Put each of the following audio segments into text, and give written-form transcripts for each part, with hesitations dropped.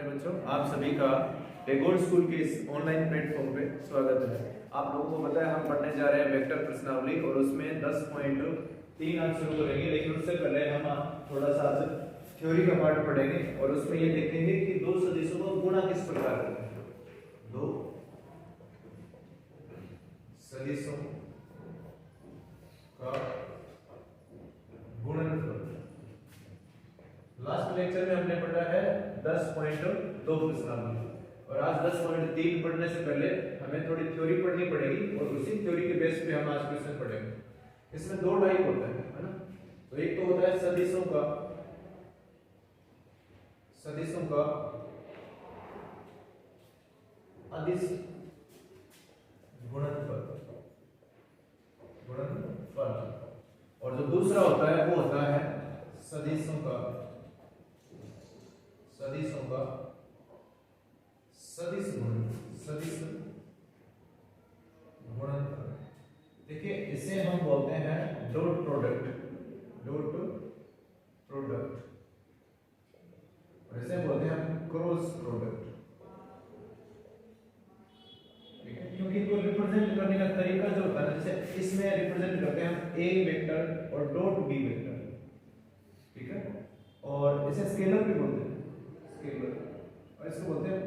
प्यारे बच्चों, आप सभी का पेगोड स्कूल के इस ऑनलाइन प्लेटफॉर्म पे स्वागत है। आप लोगों को पता है हम पढ़ने जा रहे हैं वेक्टर प्रश्नावली और उसमें 10.3 आज शुरू करेंगे, लेकिन उससे पहले हम थोड़ा सा थ्योरी का पार्ट पढ़ेंगे और उसमें ये देखेंगे कि दो सदिशों का गुणा किस प्रकार करते हैं। दो सदिशों का गुणनफल। लास्ट लेक्चर में हमने पढ़ा है 10.2 प्रश्नावली और आज 10.3 पढ़ने से पहले हमें थोड़ी थ्योरी पढ़नी पड़ेगी और उसी थ्योरी के बेस पे हम आज क्वेश्चन पढ़ेंगे। इसमें दो टाइप होता है ना। तो एक तो होता है सदिशों का अदिश गुणनफल और जो दूसरा होता है वो होता है सदिशों का सदिश गुणनफल। देखिए इसे हम बोलते हैं डॉट प्रोडक्ट और इसे बोलते हैं हम क्रॉस प्रोडक्ट। ठीक है, क्योंकि इनको रिप्रेजेंट करने का तरीका जो होता है, जैसे इसमें रिप्रेजेंट करते हैं हम ए वेक्टर और डॉट बी वेक्टर। ठीक है, और इसे स्केलर भी बोलते हैं, स्केलर, और इसको बोलते हैं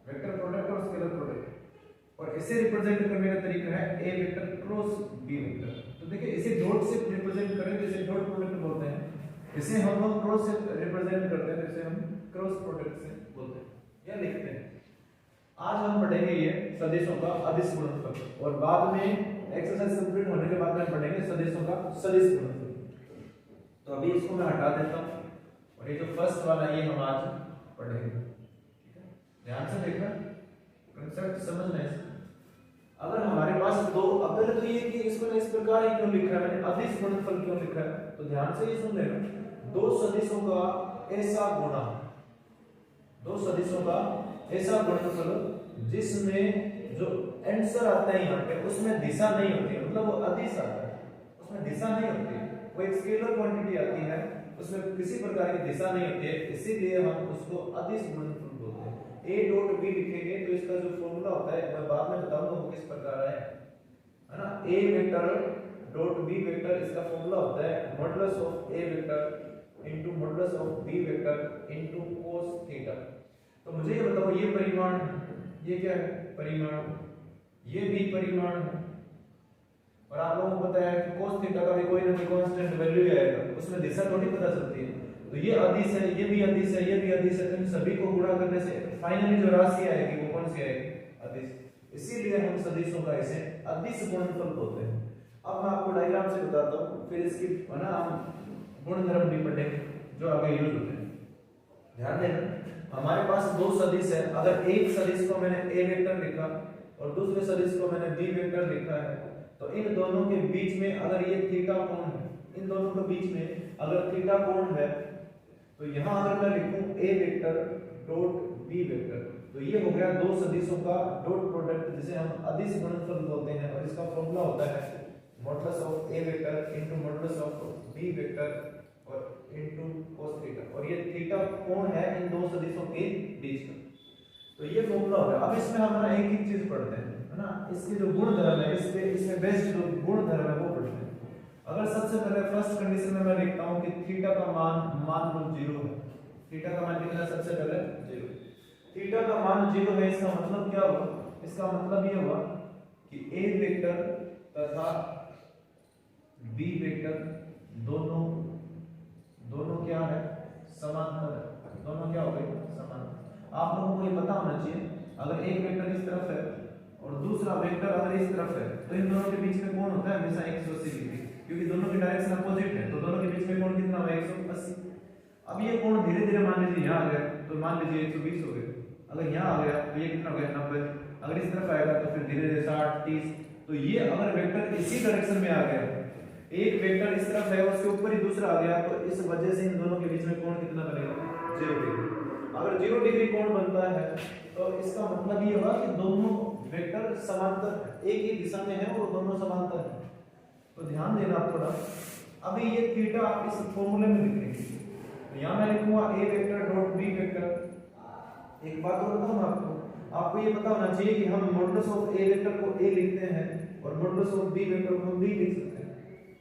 वेक्टर प्रोडक्ट और स्केलर प्रोडक्ट। और इसे रिप्रेजेंट करने का तरीका है ए वेक्टर क्रॉस बी वेक्टर। तो देखिए इसे डॉट से रिप्रेजेंट करें तो इसे डॉट प्रोडक्ट बोलते हैं, इसे हम लोग क्रॉस से रिप्रेजेंट करते हैं तो इसे हम क्रॉस प्रोडक्ट से बोलते हैं या लिखते हैं। आज हम पढ़ेंगे ये सदिशों का अदिश गुणनफल और बाद में एक्सरसाइज कंप्लीट होने के बाद में पढ़ेंगे सदिशों का सदिश गुणनफल। तो अभी इसको मैं हटा देता हूं और ये जो फर्स्ट वाला ये हम आज पढ़ेंगे। ठीक है, ध्यान से देखना, कांसेप्ट समझना है। अगर हमारे पास दो, अब पहले तो ये कि इसको इस प्रकार ही क्यों लिखा है, मैंने अदिश गुणनफल क्यों लिखा है, तो ध्यान से ये सुन लेना। दो सदिशों का ऐसा गुणा, दो सदिशों का ऐसा गुणनफल जिसमें जो आंसर आता है यहाँ पे उसमें दिशा नहीं होती है, मतलब वो अदिश आता है, उसमें दिशा नहीं होती है, वो एक स्केलर क्वांटिटी आती है, उसमें किसी प्रकार की दिशा नहीं होती है, इसीलिए हम उसको अदिश गुणनफल बोलते हैं। a डॉट b लिखेंगे तो इसका जो फॉर्मूला होता है मैं बाद में बताऊंगा वो किस प्रकार है ना। a vector dot b vector, इसका फॉर्मूला होता है modulus of a vector into modulus of b vector into cos theta. तो मुझे ये बताओ, ये परिमाण, ये क्या है परिमाण, ये भी परिमाण है और आप लोगों को पता है कि cos थीटा का भी कोई ना कोई कांस्टेंट वैल्यू ही आएगा, उसमें दिशा थोड़ी पता चलती है। तो ये अदिश है, ये भी अदिश है, ये भी अदिश है, तो इन सभी को गुणा करने से फाइनली जो राशि आएगी वो कौन सी आएगी, अदिश। इसीलिए हम सदिशों का इसे अदिश गुणनफल बोलते हैं। अब मैं आपको डायग्राम से बताता हूँ, फिर इसकी है ना हम गुणधर्म भी पढ़ेंगे जो आगे यूज होते हैं। ध्यान देना, हमारे पास दो सदिश है, अगर एक सदिश को मैंने a वेक्टर लिखा और दूसरे सदिश को मैंने b वेक्टर लिखा है, तो इन दोनों के बीच में अगर ये थीटा कोण है, इन दोनों के बीच में अगर थीटा कोण है, तो यहां अगर मैं लिखूं a vector dot b vector, तो ये हो गया दो सदिशों का डॉट प्रोडक्ट जिसे हम अदिश गुणनफल बोलते हैं और इसका फॉर्मूला होता है modulus of a vector into modulus of b vector और इनटू cos थीटा, और ये थीटा कोण है इन दो सदिशों के बीच का। तो ये फॉर्मूला हो गया। अब इसमें हम एक ही चीज पढ़ते हैं, है ना, इसके जो गुणधर्म है, इसमें बेस्ट जो गुणधर्म है वो पढ़ते हैं। अगर सबसे पहले फर्स्ट कंडीशन में मैं लिखता हूं कि थीटा का मान लो 0 है, थीटा का मान कितना है, सबसे पहले 0। थीटा का मान 0 है, इसका मतलब क्या हुआ, इसका मतलब ये हुआ कि a वेक्टर तथा b वेक्टर दोनों क्या है, समांतर है, दोनों क्या हो गए, समांतर। आप लोगों को ये पता होना चाहिए, अगर एक वेक्टर इस तरफ है और दूसरा वेक्टर अगर इस तरफ है तो इन दोनों के बीच में कोण होता है हमेशा 180 डिग्री, क्योंकि दोनों की डायरेक्शन अपोजिट है, तो दोनों के बीच में कोण कितना होगा, 180। अब ये कोण धीरे धीरे मान लीजिए यहाँ आ गया तो मान लीजिए 120 हो गए, अगर यहाँ आ गया तो ये कितना हो गया, 90, अगर इस तरफ आएगा तो फिर धीरे धीरे 60, 30। तो ये अगर वेक्टर इसी डायरेक्शन में आ गया, एक वेक्टर इस तरफ है उसके ऊपर ही दूसरा आ गया, तो इस वजह से इन दोनों के बीच में कोण कितना बनेगा, 0 डिग्री। अगर 0 डिग्री कोण बनता है तो इसका मतलब ये होगा कि दोनों वेक्टर समांतर है, एक ही दिशा में है और दोनों समांतर है। तो ध्यान देना आप थोड़ा, अभी ये थीटा इस फॉर्मूले में लिखेंगे, यहाँ मैं लिखूंगा ए वेक्टर डॉट बी वेक्टर। एक बात और बताऊं आपको ये पता होना चाहिए कि हम मॉडुलस ऑफ ए वेक्टर को ए लिखते हैं और मॉडुलस ऑफ बी वेक्टर को हम बी लिख सकते हैं,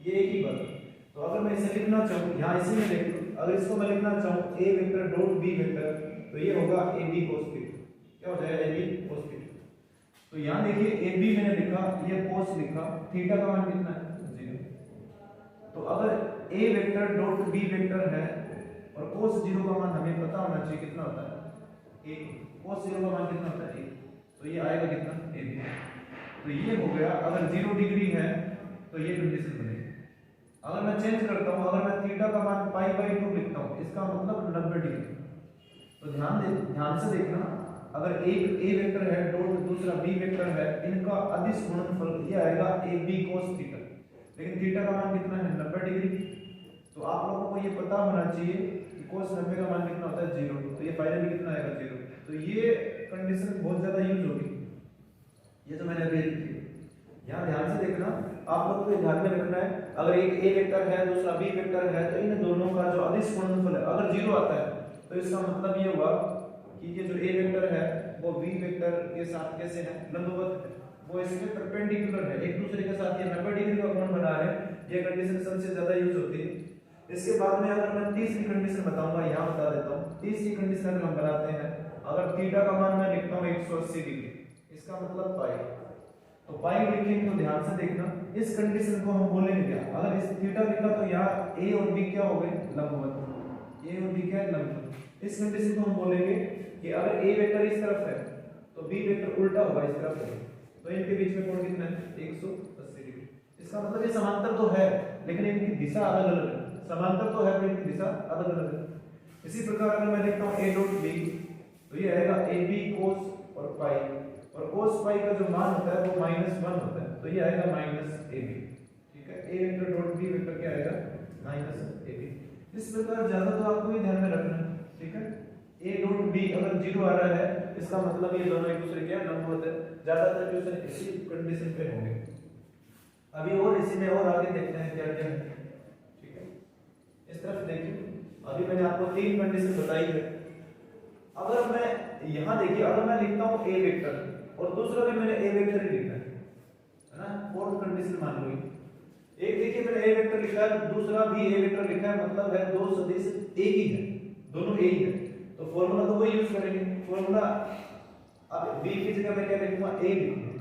ये एक ही बात है। तो अगर मैं इसे लिखना चाहूँ, यहाँ इसी में लिख लूँ, अगर इसको मैं लिखना चाहूँ ए वेक्टर डॉट बी वेक्टर, तो ये होगा ए बी cos थीटा। क्या हो जाएगा? A B cos theta. तो यहाँ देखिए ए बी मैंने लिखा, ये cos लिखा, थीटा का मान कितना है? 0। तो अगर ए वेक्टर डॉट बी वेक्टर है और cos 0 का मान हमें पता होना चाहिए कितना होता है? 1। cos 0 का मान कितना होता है? 1। तो ये आएगा कितना? A B. तो ये हो गया, अगर 0 डिग्री है तो ये कंडीशन बनेगी। अगर मैं चेंज करता हूं, अगर मैं थीटा का मान π/2 लिखता हूं, इसका मतलब 90 डिग्री। तो ध्यान से देखना, अगर एक ए वेक्टर है डॉट दूसरा बी वेक्टर है, इनका अदिश गुणनफल ये आएगा ए बी cos थीटा। लेकिन थीटा का मान कितना है? 90 डिग्री। तो आप लोगों को ये पता होना चाहिए कि cos 90 का मान कितना होता है? 0। तो ये फाइनली कितना आएगा? 0। तो ये कंडीशन बहुत ज्यादा यूज होगी, ये तो मैंने अभी लिखी। यहाँ ध्यान से देखना, आप लोग को ध्यान में रखना है, अगर एक ए वेक्टर है दूसरा बी वेक्टर है, तो इन दोनों का जो अदिश गुणनफल है अगर 0 आता है, तो इसका मतलब ये हुआ कि ये जो ए वेक्टर है वो बी वेक्टर के साथ कैसे है? लंबवत है, वो इसमें परपेंडिकुलर है, एक दूसरे के साथ ये 90 डिग्री का कोण बना रहे हैं। ये कंडीशन सबसे ज्यादा यूज होती है। इसके बाद में अगर मैं तीसरी कंडीशन बताऊंगा, यहाँ बता देता हूँ। तीसरी कंडीशन अगर हम बनाते हैं, अगर थीटा का मान मैं लिखता हूँ 180 डिग्री, इसका मतलब पाई, तो पाई लिखेंगे तो ध्यान से देखना, इस कंडीशन को हम बोलेंगे क्या? अगर इस थीटा लिखा तो यहाँ ए और बी क्या हो गए? लंबवत। ए और बी क्या है? लंबवत। इस कंडीशन को हम बोलेंगे कि अगर ए वेक्टर इस तरफ है तो बी वेक्टर उल्टा होगा इस तरफ है, तो इनके बीच में कोण कितना है? 180 डिग्री। इसका मतलब ये समांतर तो है लेकिन इनकी दिशा अलग अलग है। समांतर तो है पर इनकी दिशा अलग अलग है। इसी प्रकार अगर मैं लिखता हूँ ए डॉट बी, तो ये आएगा ए बी cos और पाई, और cos पाई का जो मान होता है वो -1 होता है, तो ये आएगा -ab। ठीक है, a vector dot b vector क्या आएगा? -ab। इस प्रकार ज्यादा तो आपको ही ध्यान में रखना है। ठीक है, a डॉट b अगर 0 आ रहा है, इसका मतलब ये दोनों एक दूसरे के लंबवत है। ज्यादातर क्वेश्चन इसी कंडीशन पे होंगे। अभी और इसी में और आगे देखते हैं क्या क्या है। ठीक है, इस तरफ देखिए, अभी मैंने आपको 3 कंडीशन बताई है। अगर मैं यहाँ देखिए, अगर मैं लिखता हूँ a वेक्टर और दूसरा भी मैंने ए वेक्टर ही लिखा है ना, फोर्थ कंडीशन मान लो। एक देखिए मैंने ए वेक्टर लिखा है, दूसरा भी ए वेक्टर लिखा है, मतलब है दो सदिश एक ही है, दोनों एक ही है, तो फॉर्मूला तो वही यूज करेंगे। फॉर्मूला अब बी की जगह मैं क्या लिखूंगा? ए लिखूंगा।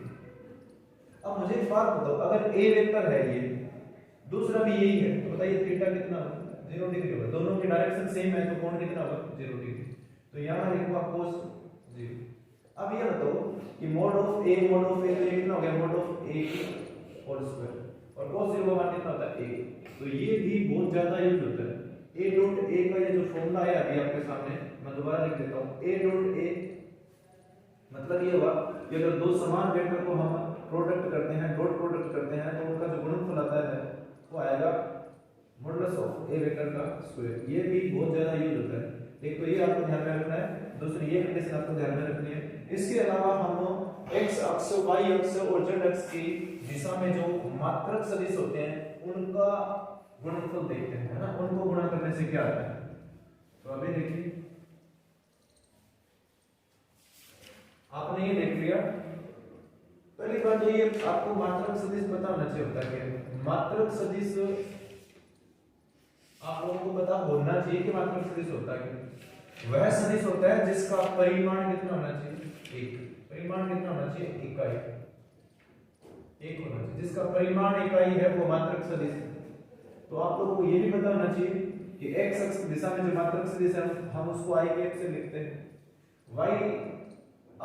अब मुझे एक बात बताओ, अगर ए वेक्टर है ये, दूसरा भी यही है, तो बताइए थीटा कितना होगा? 0 डिग्री होगा। दोनों की डायरेक्शन सेम है तो कोण कितना होगा? 0 डिग्री। तो यहां लिखूंगा cos 0। अब ये बताओ कि mod ऑफ a तो ये कितना हो गया? mod of a whole square, और cos 0 का मान कितना होता है? 1। तो ये भी बहुत ज्यादा यूज होता है। a डॉट a का ये जो फॉर्मूला है अभी आपके सामने, मैं दोबारा लिख देता हूं। a डॉट a मतलब ये हुआ कि अगर दो समान वेक्टर को हम प्रोडक्ट करते हैं, डॉट प्रोडक्ट करते हैं, तो उनका जो गुणनफल आता है वो आएगा मॉडुलस ऑफ a वेक्टर का स्क्वायर। ये भी बहुत ज्यादा यूज होता है। एक तो ये आपको ध्यान में रखना है, दूसरी ये कंडीशन आपको ध्यान में रखनी है। इसके अलावा हम x अक्ष, y अक्ष और z अक्ष की दिशा में जो मात्रक सदिश होते हैं उनका गुणनफल देखते हैं, है ना, उनको गुणा करने से क्या आता है। तो अभी देखिए, आपने ये देख लिया। पहली बात तो ये आपको मात्रक सदिश पता होना चाहिए होता है। मात्रक सदिश आप लोगों को पता होना चाहिए कि मात्रक सदिश होता है। वह सदिश होता है जिसका परिमाण कितना होना चाहिए? 1। परिमाण कितना होना चाहिए? इकाई 1 होना चाहिए। जिसका परिमाण इकाई है वो मात्रक सदिश है। तो आप लोगों को ये भी पता होना चाहिए कि x अक्ष की दिशा में जो मात्रक सदिश है हम उसको i कैप से लिखते हैं, y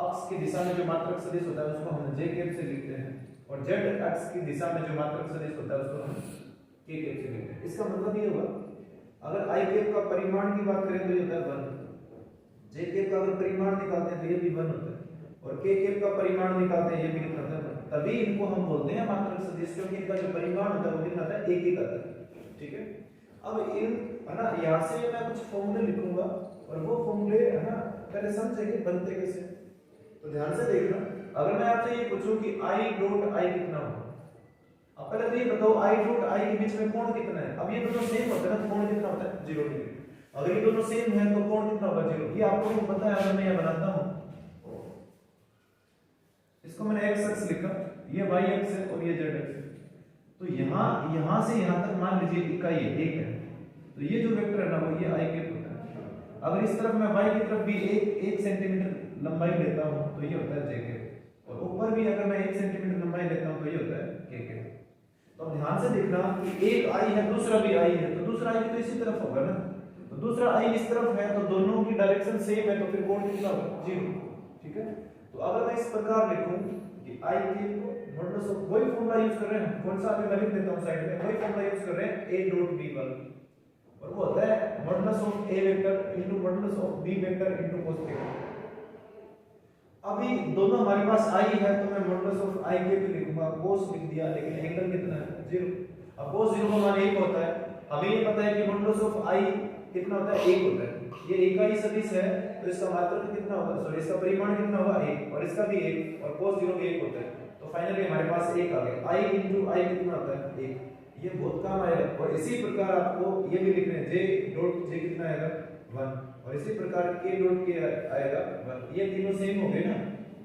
अक्ष की दिशा में जो मात्रक सदिश होता है उसको हम j कैप से लिखते हैं, और z अक्ष की दिशा में जो मात्रक सदिश होता है उसको हम k कैप से लिखते हैं। इसका मतलब ये हुआ, अगर i कैप का परिमाण की बात करें तो ये होता है 1, j कैप का अगर परिमाण निकालते हैं तो ये भी 1 होता है, और k कैप का परिमाण निकालते हैं ये भी कितना होता है? तभी इनको हम बोलते हैं मात्रक सदिश, क्योंकि इनका जो परिमाण होता है वो कितना होता है? 1 ही आता है। ठीक है, अब इन है ना, यहाँ से मैं कुछ फॉर्मूले लिखूंगा और वो फॉर्मूले है ना पहले समझेंगे बनते कैसे। तो ध्यान से देखना, अगर मैं आपसे ये पूछूं कि i डॉट i कितना होगा, अब पहले तो ये बताओ i डॉट i के बीच में कोण कितना है। अब ये दोनों सेम होते हैं ना, तो कोण कितना होता है? 0 डिग्री। अगर ये दोनों सेम है तो कोण कितना होगा 0। ये आपको भी पता है, अगर मैं ये बनाता हूं, इसको मैंने x अक्ष लिखा, ये y अक्ष है और ये z अक्ष है। तो यहां से यहां तक मान लीजिए इकाई 1 है, तो ये जो वेक्टर है ना वो ये i के होता है। अगर इस तरफ मैं y की तरफ भी 1 सेंटीमीटर लंबाई लेता हूं तो ये होता है j के, और ऊपर भी अगर मैं 1 सेंटीमीटर लंबाई लेता हूं तो ये होता है k के। तो अब ध्यान से देखना कि एक i है दूसरा भी i है, तो दूसरा i तो इसी तरफ होगा ना, तो दूसरा i इस तरफ है, तो दोनों की डायरेक्शन सेम है, तो फिर कोण कितना होगा 0। ठीक है, तो अगर मैं इस प्रकार लिखूं कि i के मॉडुलस ऑफ, वही फॉर्मूला यूज कर रहे हैं, कौन सा मैं लिख देता हूं साइड में, वही फॉर्मूला यूज कर रहे हैं a डॉट b1, और वो होता है modulus of a vector into modulus of b vector into cos theta. अभी दोनों हमारे पास i है तो मैं मॉडुलस ऑफ i के भी लिखूंगा, cos लिख दिया, लेकिन एंगल कितना है 0। अब cos 0 का मान 1 होता है, हमें ये पता है कि मॉडुलस ऑफ i कितना होता है 1 होता है, ये इकाई सदिश है तो इसका मात्रक कितना होगा, सॉरी इसका परिमाण कितना होगा 1, और इसका भी 1, और cos 0 भी 1 होता है, तो फाइनली हमारे पास 1 आ गया। i into i कितना होता है 1, ये बहुत काम आएगा। और इसी प्रकार आपको ये भी लिखना है j डॉट j कितना आएगा 1, और इसी प्रकार k डॉट k आएगा 1, ये तीनों सेम हो गए ना,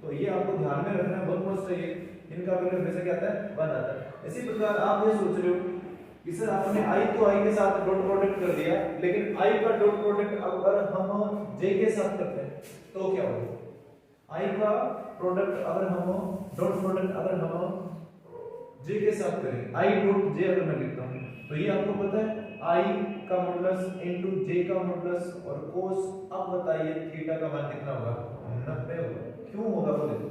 तो ये आपको ध्यान में रखना है, बहुत मस्त है ये, इनका वैल्यू हमेशा क्या आता है 1 आता है। इसी प्रकार आप ये सोच रहे हो कि सर आपने i को i के साथ डॉट प्रोडक्ट कर दिया, लेकिन i का डॉट प्रोडक्ट अगर हम j के साथ करते हैं तो क्या होगा, i का प्रोडक्ट अगर हम डॉट प्रोडक्ट अगर हम j के साथ करें, i डॉट j अगर मैं लिखता हूं तो ये आपको पता है i का मॉडुलस इनटू j का मॉडुलस और cos, अब बताइए थीटा का मान कितना होगा 90 होगा। क्यों होगा वो देखो,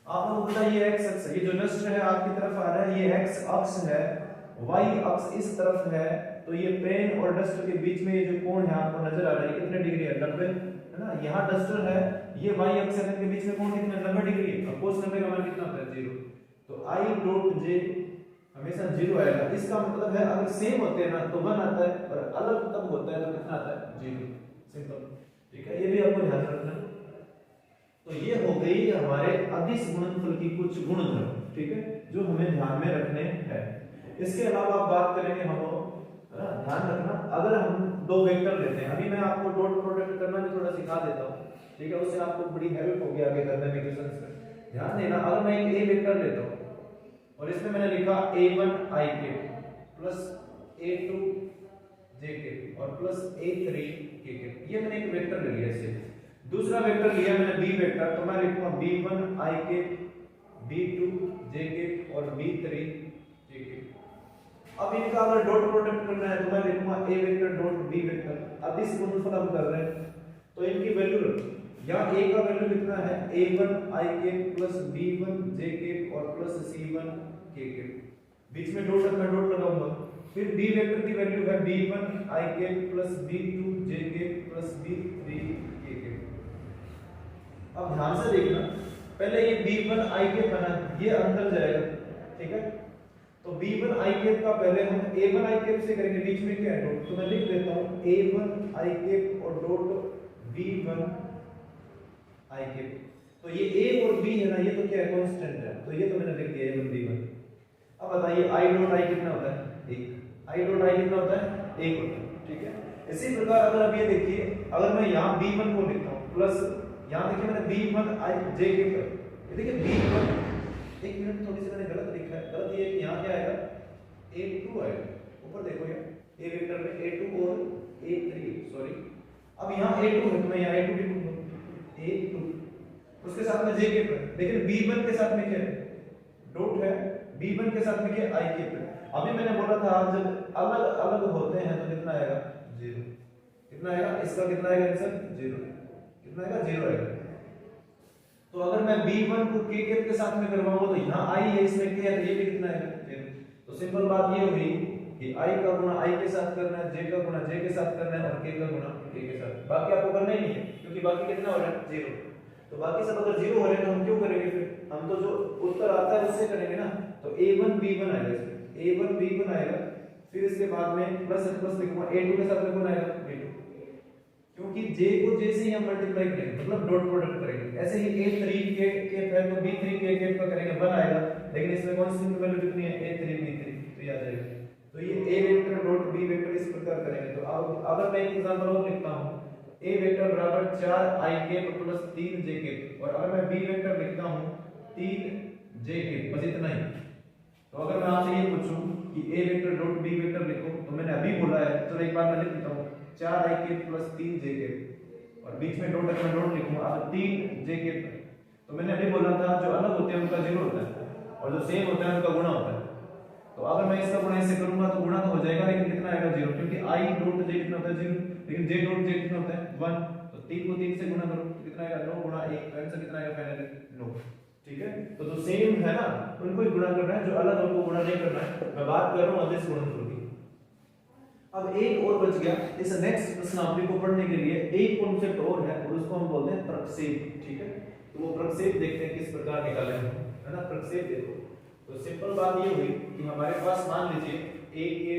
आप लोगों को पता है ये x अक्ष है, ये जो नष्ट है आपकी तरफ आ रहा है, ये x अक्ष है, y अक्ष इस तरफ है, तो ये पेन और डस्टर के बीच में ये जो कोण है आपको नजर आ रहा है, कितने डिग्री है 90 है ना, यहाँ डस्टर है, ये y अक्ष के बीच में कोण कितना 90 डिग्री है, और cos 90 का मान कितना होता है 0। तो i डॉट j हमेशा 0 आएगा, इसका मतलब है अगर सेम होते हैं ना तो 1 आता है, और अलग तब होता है तो कितना आता है 0, सिंपल। ठीक है, ये भी आपको ध्यान रखना। तो ये हो गई हमारे अदिश गुणनफल की कुछ गुणधर्म, ठीक है, जो हमें ध्यान में रखने हैं। इसके अलावा आप बात करेंगे हम ध्यान रखना, अगर हम दो वेक्टर लेते हैं, अभी मैं आपको डॉट प्रोडक्ट करना भी थोड़ा सिखा देता हूं, ठीक है, उससे आपको बड़ी हेल्प होगी आगे करने में इक्वेशंस में। ध्यान देना, अगर मैं एक a वेक्टर लेता हूं और इसमें मैंने लिखा a1 i k plus a2 j k और प्लस a3 k k, ये मैंने एक वेक्टर ले लिया इसे। दूसरा वेक्टर लिया मैंने b वेक्टर, तो मैं लिखूंगा b1 i k b2 j k और b3 j k। अब इनका अगर डॉट प्रोडक्ट करना है तो मैं लिखूंगा a vector dot b vector. अब इस गुणनफल हम कर रहे हैं तो इनकी वैल्यू रखो, यहाँ a का वैल्यू कितना है a1 i k plus b1 j k और प्लस c1 k k, बीच में डॉट रखना, डॉट लगाऊंगा। फिर b वेक्टर की वैल्यू है b1 i k plus b2 j k plus b3 k k। अब ध्यान से देखना, पहले ये b1 i k बना, ये अंदर जाएगा, ठीक है, तो b1 i k का पहले हम a1 i k से करेंगे, बीच में क्या है डॉट, तो मैं लिख देता हूं a1 i k और डॉट b1 i k। तो ये a और b है ना, ये तो क्या है कांस्टेंट है, तो ये तो मैंने लिख दिया a1 b1। अब बताइए i डॉट i कितना होता है 1, i डॉट i कितना होता है 1 होता है, ठीक है। इसी प्रकार अगर अब ये देखिए, अगर मैं यहाँ b1 को लिखता हूँ प्लस यहाँ देखिए मैंने b1 i j k पर, ये देखिए b1, एक मिनट थोड़ी सी मैंने गलत लिखा है, गलत ये है कि यहाँ क्या आएगा a2 आएगा, ऊपर देखो ये a वेक्टर में a2 और a3, सॉरी अब यहाँ a2 है तो मैं यहाँ a2 लिखूंगा a2, उसके साथ में j k पर, लेकिन b1 के साथ में क्या है डॉट है, b1 के साथ में क्या i k पर। अभी मैंने बोला था जब अलग अलग होते हैं तो कितना आएगा 0, कितना आएगा, इसका कितना आएगा आंसर 0, कितना आएगा 0 आएगा। तो अगर मैं b1 को k के के साथ में करवाऊंगा तो यहाँ i है, इसमें k है, तो ये भी कितना आएगा 0। तो सिंपल बात ये होगी कि i का गुणा i के साथ करना है, j का गुणा j के साथ करना है और k का गुणा k के साथ, बाकी आपको करना ही नहीं है, क्योंकि बाकी कितना हो रहा है 0। तो बाकी सब अगर 0 हो रहे हैं तो हम क्यों करेंगे, फिर हम तो जो उत्तर आता है उससे करेंगे ना। तो a1 b1 आएगा, इसमें a1 b1 आएगा, फिर इसके बाद में प्लस प्लस लिखूंगा a2 के साथ में कौन आएगा b2, क्योंकि j को j से ही हम मल्टीप्लाई करेंगे, मतलब डॉट प्रोडक्ट करेंगे। ऐसे ही a3 k के है तो b3 k का करेंगे 1 आएगा, लेकिन इसमें कांस्टेंट वैल्यू कितनी है a3 b3, तो ये आ जाएगा तो ये a vector dot b vector इस प्रकार करेंगे। तो अब अगर मैं एक एग्जांपल और लिखता हूं, a वेक्टर बराबर 4i cap plus 3j cap, और अगर मैं b वेक्टर लिखता हूं 3j कैप, बस इतना ही। तो अगर मैं आपसे ये पूछूं कि a vector dot b vector लिखो, तो मैंने अभी बोला है, चलो एक बार मैं लिख देता हूं 4i cap plus 3j cap, और बीच में डॉट, अगर मैं डॉट लिखूंगा अब 3j कैप, तो मैंने अभी बोला था जो अलग होते हैं उनका जीरो होता है और जो सेम होता है उनका गुणा होता है। तो अगर मैं इसका गुणा इससे करूंगा तो गुणा तो हो जाएगा, लेकिन कितना आएगा जीरो, क्योंकि i डॉट j कितना होता है जीरो, लेकिन j डॉट j कितना होता है 1। तो 3 को 3 से गुणा करो तो कितना आएगा 9 गुणा 1, तो आंसर कितना आएगा फाइनली 9। ठीक है, तो जो सेम है ना उनको ही गुणा करना है, जो अलग है उनको गुणा नहीं करना है। मैं बात कर रहा हूं अदिश गुणनफल की। अब एक और बच गया, इस नेक्स्ट प्रश्नावली को पढ़ने के लिए एक कॉन्सेप्ट और है और उसको हम बोलते हैं प्रक्षेप। ठीक है, तो वो प्रक्षेप देखते हैं किस प्रकार निकाले हम, है ना। प्रक्षेप देखो, तो सिंपल बात ये हुई कि हमारे पास मान लीजिए एक ये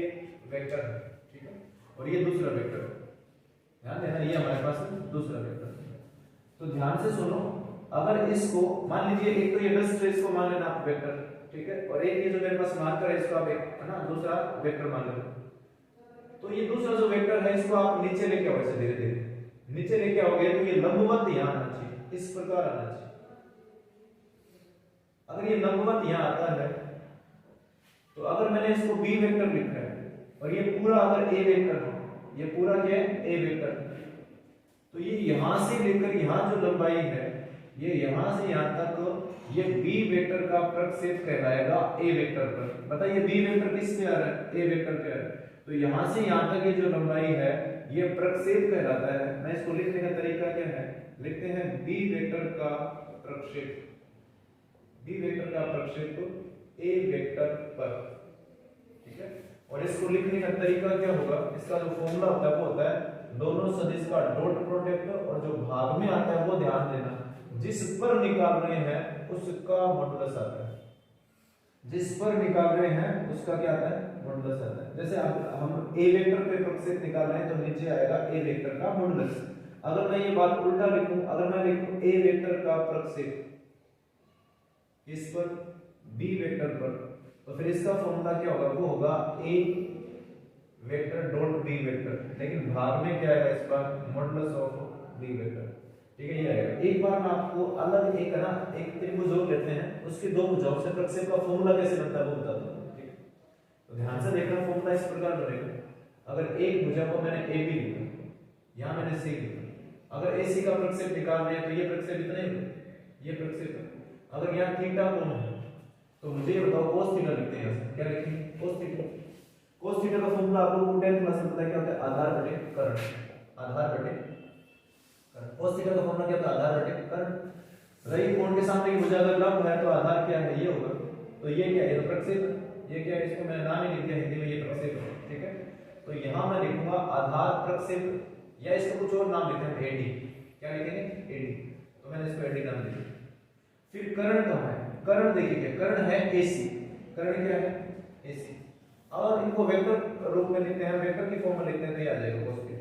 वेक्टर है, ठीक है, और ये दूसरा वेक्टर है, ध्यान देना ये हमारे पास दूसरा वेक्टर है। तो ध्यान से सुनो, अगर इसको मान लीजिए एक तो ये डस्ट है, इसको मान लेना आप वेक्टर, ठीक है, और एक ये जो मेरे पास मार्कर है इसको आप एक, है ना, दूसरा वेक्टर मान लेना। तो ये दूसरा जो वेक्टर है इसको आप नीचे लेके आओ, ऐसे धीरे धीरे नीचे लेके आओगे तो ये लंबवत यहां आना चाहिए, इस प्रकार आना चाहिए। अगर ये लंबवत यहां आता है तो अगर मैंने इसको b वेक्टर लिखा है और ये पूरा अगर a वेक्टर है, ये पूरा क्या है a वेक्टर, तो ये यहां से लेकर यहां जो लंबाई है ये यहां से यहां तक, ये b वेक्टर का प्रक्षेप कहलाएगा a वेक्टर पर। बताइए b वेक्टर किस पे आ रहा है, a वेक्टर पे आ रहा है, तो यहां से यहां तक ये जो लंबाई है ये प्रक्षेप कहलाता है। मैं इसको लिखने का तरीका क्या है, लिखते हैं b वेक्टर का प्रक्षेप, b वेक्टर का प्रक्षेप a वेक्टर पर, ठीक है। और इसको लिखने का तरीका क्या होगा, इसका जो फॉर्मूला होता है वो होता है दोनों सदिश का डॉट प्रोडक्ट, और जो भाग में आता है वो ध्यान देना जिस पर निकाल रहे हैं उसका मॉडुलस आता है, जिस पर निकाल रहे हैं उसका क्या आता है मॉडुलस आता है। जैसे हम a वेक्टर पे प्रक्षेप निकाल रहे हैं तो नीचे आएगा a वेक्टर का मॉडुलस। अगर मैं ये बात उल्टा लिखूं, अगर मैं लिखूं a वेक्टर का प्रक्षेप इस पर b वेक्टर पर, तो फिर इसका फॉर्मूला क्या होगा, वो होगा a vector dot b vector, लेकिन भाग में क्या आएगा इस बार मॉडुलस ऑफ b वेक्टर। ठीक है, ये आएगा। एक बार मैं आपको अलग एक है ना एक त्रिभुज और लेते हैं, उसके दो भुजाओं से प्रक्षेप का फॉर्मूला कैसे बनता है वो बताता हूं। ठीक है, तो ध्यान से देखना, फॉर्मूला इस प्रकार बनेगा। अगर एक भुजा को मैंने ab लिखा, यहां मैंने c लिखा, अगर ac का प्रक्षेप निकालना है तो ये प्रक्षेप इतना ही, ये प्रक्षेप है। अगर यहाँ थीटा कोण है तो मुझे ये बताओ cos थीटा लिखते हैं, यहां क्या लिखेंगे cos थीटा। cos थीटा का फॉर्मूला आप लोगों को 10th क्लास में पता है क्या होता है, आधार बटे कर्ण, आधार बटे कर्ण। cos थीटा का फॉर्मूला क्या होता है, आधार बटे कर्ण। रही कोण के सामने की भुजा अगर लंब है तो आधार क्या है, ये होगा, तो ये क्या है, ये प्रक्षेप, ये क्या है, इसको मैंने नाम ही लिख दिया हिंदी में, ये प्रक्षेप है। ठीक है, तो यहां मैं लिखूंगा आधार प्रक्षेप, या इसको कुछ और नाम लिखते हैं AD, क्या लिखेंगे AD, तो मैंने इसको AD नाम दिया। फिर कर्ण कहां है, कर्ण देखिए कर्ण है AC, कर्ण क्या है AC। और इनको वेक्टर रूप में लिखते हैं, वेक्टर की फॉर्म में लिखते हैं तो ये आ जाएगा cos थीटा।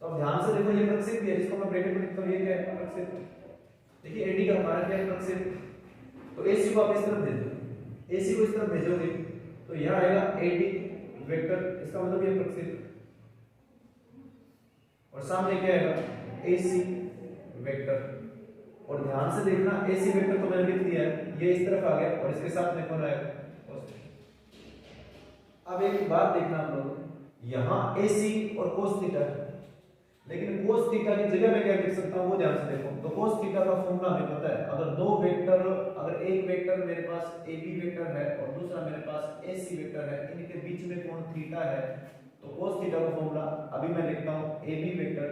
तो अब ध्यान से देखो, ये प्रक्षेप है, इसको मैं ब्रैकेट में लिखता हूं, ये क्या है प्रक्षेप। देखिए AD का हमारा क्या है प्रक्षेप, तो AC को आप इस तरफ भेज दो, AC को इस तरफ भेजोगे तो यहां आएगा AD वेक्टर, इसका मतलब ये प्रक्षेप, और सामने क्या आएगा AC वेक्टर। और ध्यान से देखना AC वेक्टर तो मैंने लिख दिया है, ये इस तरफ आ गया और इसके साथ में कौन आएगा cos। अब एक बात देखना आप लोग, यहां AC और cos थीटा है, लेकिन cos थीटा की जगह मैं क्या लिख सकता हूं वो ध्यान से देखो। तो cos थीटा का फॉर्मूला हमें पता है, अगर दो वेक्टर, अगर एक वेक्टर मेरे पास AB वेक्टर है और दूसरा मेरे पास AC वेक्टर है, इनके बीच में कोण थीटा है, तो cos थीटा का फॉर्मूला अभी मैं लिखता हूं AB vector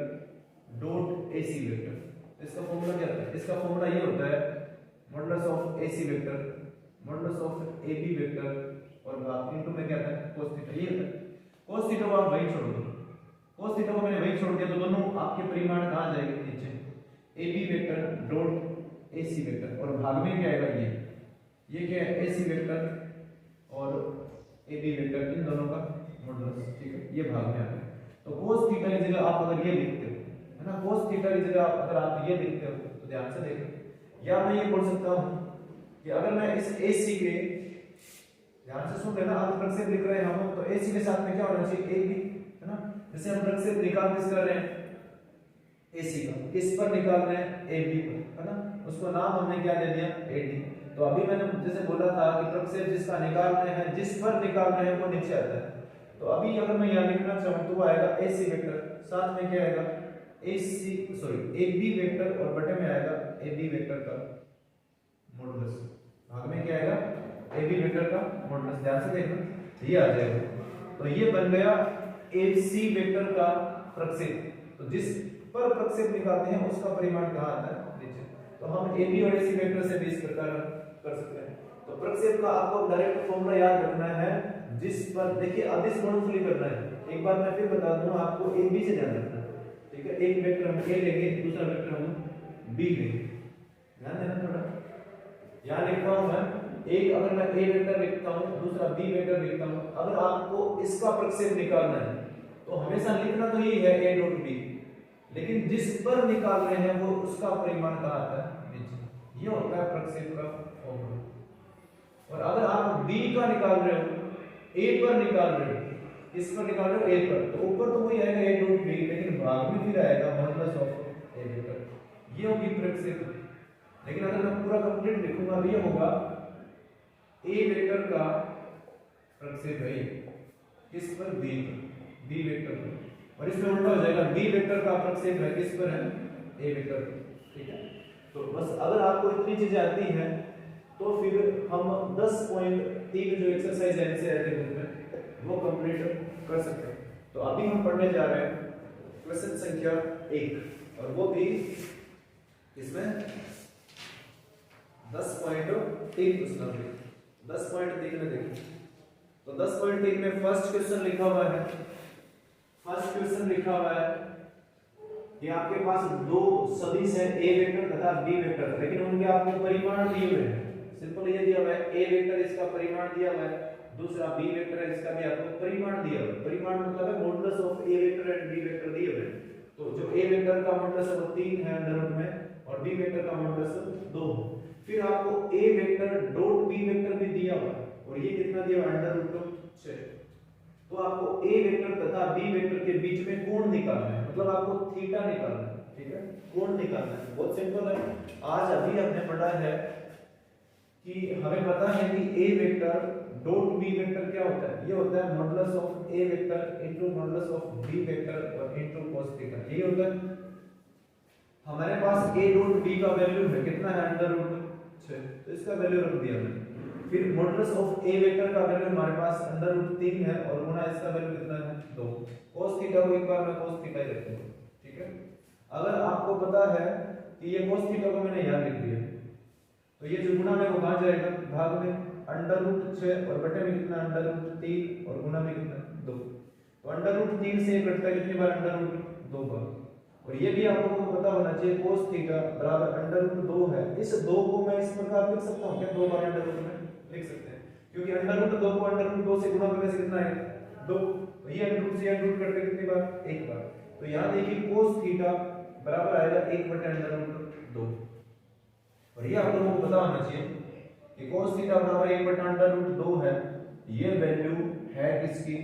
dot AC vector. इसका फॉर्मूला क्या होता है, इसका फॉर्मूला ये होता है modulus of AC vector modulus of AB vector और भाग इनटू में क्या आता है cos थीटा। ये होता है cos थीटा को आप वहीं छोड़ दो, cos थीटा को मैंने वहीं छोड़ दिया, तो दोनों आपके परिमाण कहां जाएंगे नीचे, AB vector dot AC vector, और भाग में क्या आएगा ये क्या है AC वेक्टर और AB वेक्टर, इन दोनों का मॉडुलस। ठीक है, ये भाग में आ गया। तो cos थीटा की जगह आप अगर ये लिखते हो, है ना, cos थीटा की जगह अगर आप ये लिखते हो तो ध्यान से देखो, या मैं ये बोल सकता हूं कि अगर मैं इस AC के ध्यान से सुन लेना, अब प्रक्षेप लिख रहे हैं हम, तो AC के साथ में क्या होना चाहिए, AB, है ना। जैसे हम प्रक्षेप निकाल किस कर रहे हैं, AC का, इस पर निकाल रहे हैं AB पर, है ना, उसको नाम हमने क्या दे दिया, AD। तो अभी मैंने जैसे बोला था कि प्रक्षेप जिसका निकाल रहे हैं, जिस पर निकाल रहे हैं वो नीचे आता है। तो अभी अगर मैं यहाँ लिखना चाहूँ तो वो आएगा AC वेक्टर, साथ में क्या आएगा, AB वेक्टर, और बटे में आएगा AB वेक्टर का मॉडुलस, भाग में क्या आएगा, AB वेक्टर का मॉडुलस। ध्यान से देखना, ये आ जाएगा। तो ये बन गया AC वेक्टर का प्रक्षेप। तो जिस पर प्रक्षेप निकालते हैं उसका परिमाण कहाँ आता है, नीचे। तो हम AB और AC वेक्टर से भी इस प्रकार कर सकते हैं। तो प्रक्षेप का आपको डायरेक्ट फॉर्मूला याद रखना है, जिस पर देखिए अदिश गुणनफली करना है। एक बार मैं फिर बता दूं, आपको AB से ध्यान रखना है, ठीक है। एक वेक्टर हम A लेंगे, दूसरा वेक्टर हम B लेंगे, ध्यान देना थोड़ा। यहाँ लिखता हूँ मैं, एक अगर मैं A वेक्टर लिखता हूँ, दूसरा B वेक्टर लिखता हूँ। अगर आपको इसका प्रक्षेप निकालना है तो हमेशा लिखना तो यही है A डॉट B, लेकिन जिस पर निकाल रहे हैं वो उसका परिमाण कहाँ आता है, नीचे। ये होता है प्रक्षेप का फॉर्मूला। और अगर आप B का निकाल रहे हो, A पर निकाल रहे हो, इस पर निकाल रहे हो A पर, तो ऊपर तो वही आएगा A डॉट B, लेकिन भाग में फिर आएगा मॉडुलस ऑफ A वेक्टर। ये होगी प्रक्षेप। लेकिन अगर मैं पूरा कंप्लीट लिखूंगा तो ये होगा A वेक्टर का प्रक्षेप है किस पर, B वेक्टर पर, और इसमें उल्टा हो जाएगा, B वेक्टर का प्रक्षेप है किस पर है, A वेक्टर पर, ठीक है। तो बस अगर आपको इतनी चीजें आती हैं तो फिर हम 10.3 जो एक्सरसाइज है एनसीईआरटी के रूप में वो कंप्लीट कर सकते हैं। तो अभी हम पढ़ने जा रहे हैं क्वेश्चन संख्या 1, और वो भी इसमें 10.3 क्वेश्चन है। 10.3 में देखिए, तो 10.3 में फर्स्ट क्वेश्चन लिखा हुआ है, फर्स्ट क्वेश्चन लिखा हुआ है कि आपके पास दो सदिश है A वेक्टर तथा B वेक्टर, लेकिन उनके आपको परिमाण दिए हुए हैं। सिंपल ये दिया हुआ है, A वेक्टर इसका परिमाण दिया हुआ है, दूसरा B वेक्टर है इसका भी आपको परिमाण दिया हुआ है। परिमाण मतलब है modulus of A vector and B vector दिए हुए हैं। तो जो A वेक्टर का मॉडुलस है वो 3 है अंडर रूट में, और B वेक्टर का मॉडुलस 2। फिर आपको A vector dot B vector भी दिया हुआ है, और ये कितना दिया हुआ है, अंडर रूट 6। तो आपको A वेक्टर तथा B वेक्टर के बीच में कोण निकालना है, मतलब आपको थीटा निकालना है, ठीक है, कोण निकालना है। बहुत सिंपल है। आज अभी हमने पढ़ा है कि हमें पता है कि A vector dot B vector क्या होता है, ये होता है modulus of A vector into modulus of B vector और इनटू cos थीटा, यही होता है। हमारे पास A डॉट B का वैल्यू है कितना है, अंडर रूट 6, तो इसका वैल्यू रख दिया हमने। फिर मॉडुलस ऑफ A वेक्टर का वैल्यू हमारे पास अंडर रूट 3 है, और गुणा इसका वैल्यू कितना है, 2। cos थीटा को एक बार मैं cos थीटा ही रख दूंगा, ठीक है। अगर आपको पता है कि ये cos थीटा को मैंने यहां लिख दिया, तो ये जो गुणा में वो कहां जाएगा, भाग में, अंडर रूट 6 और बटे में कितना, अंडर रूट 3, और गुणा में कितना, 2। तो अंडर रूट 3 से कटता है कितनी बार, अंडर रूट 2 बार। और ये भी आप लोगों को पता होना चाहिए cos थीटा बराबर अंडर रूट 2 है। इस 2 को मैं इस प्रकार लिख सकता हूं क्या, 2 बार अंडर रूट में लिख सकते हैं, क्योंकि अंडर रूट 2 को अंडर रूट 2 से गुणा करने से कितना है, 2। तो ये अंडर रूट से अंडर रूट करते कितनी बार, एक बार। तो यहां देखिए cos थीटा बराबर आएगा 1 बटे अंडर रूट 2। और ये आप लोगों को पता होना चाहिए कि cos थीटा बराबर 1 बटे अंडर रूट 2 है। ये वैल्यू है किसकी,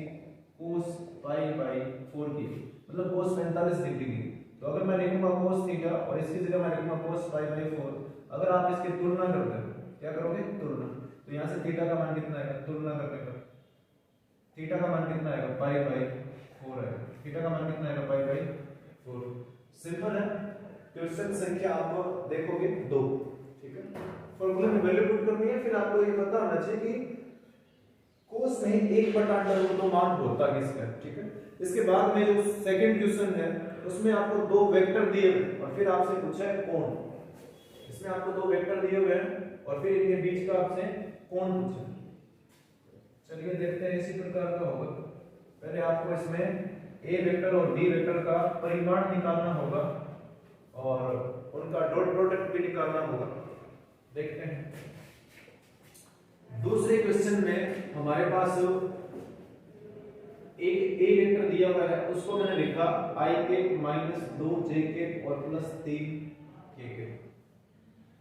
cos पाई बाई 4 की, मतलब cos 45 डिग्री की। तो अगर मैं लिखूंगा cos थीटा और इसकी जगह मैं लिखूंगा cos पाई बाई 4, अगर आप इसकी तुलना करते हो, क्या करोगे, तुलना, तो यहां से थीटा का मान कितना आएगा, तुलना करने पर थीटा का मान कितना आएगा, पाई बाई 4 आएगा। थीटा का मान कितना आएगा, पाई बाई 4। सिंपल है। क्वेश्चन संख्या आप देखोगे 2, ठीक है। फॉर्मूला में वैल्यू पुट करनी है, फिर आपको ये पता होना चाहिए कि cos में 1 बटा अंडर रूट 2 मान होता किसका, ठीक है। इसके बाद में जो सेकंड क्वेश्चन है उसमें आपको 2 वेक्टर दिए हुए हैं और फिर आपसे पूछा है कोण। इसमें आपको 2 वेक्टर दिए हुए हैं और फिर इनके बीच का आपसे कोण पूछा। चलिए देखते हैं, इसी प्रकार का होगा। पहले आपको इसमें A वेक्टर और B वेक्टर का परिमाण निकालना होगा और उनका डॉट प्रोडक्ट भी निकालना होगा। देखते हैं। दूसरे क्वेश्चन में हमारे पास एक A वेक्टर दिया हुआ है, उसको मैंने लिखा I के -2 J के और +3 K के।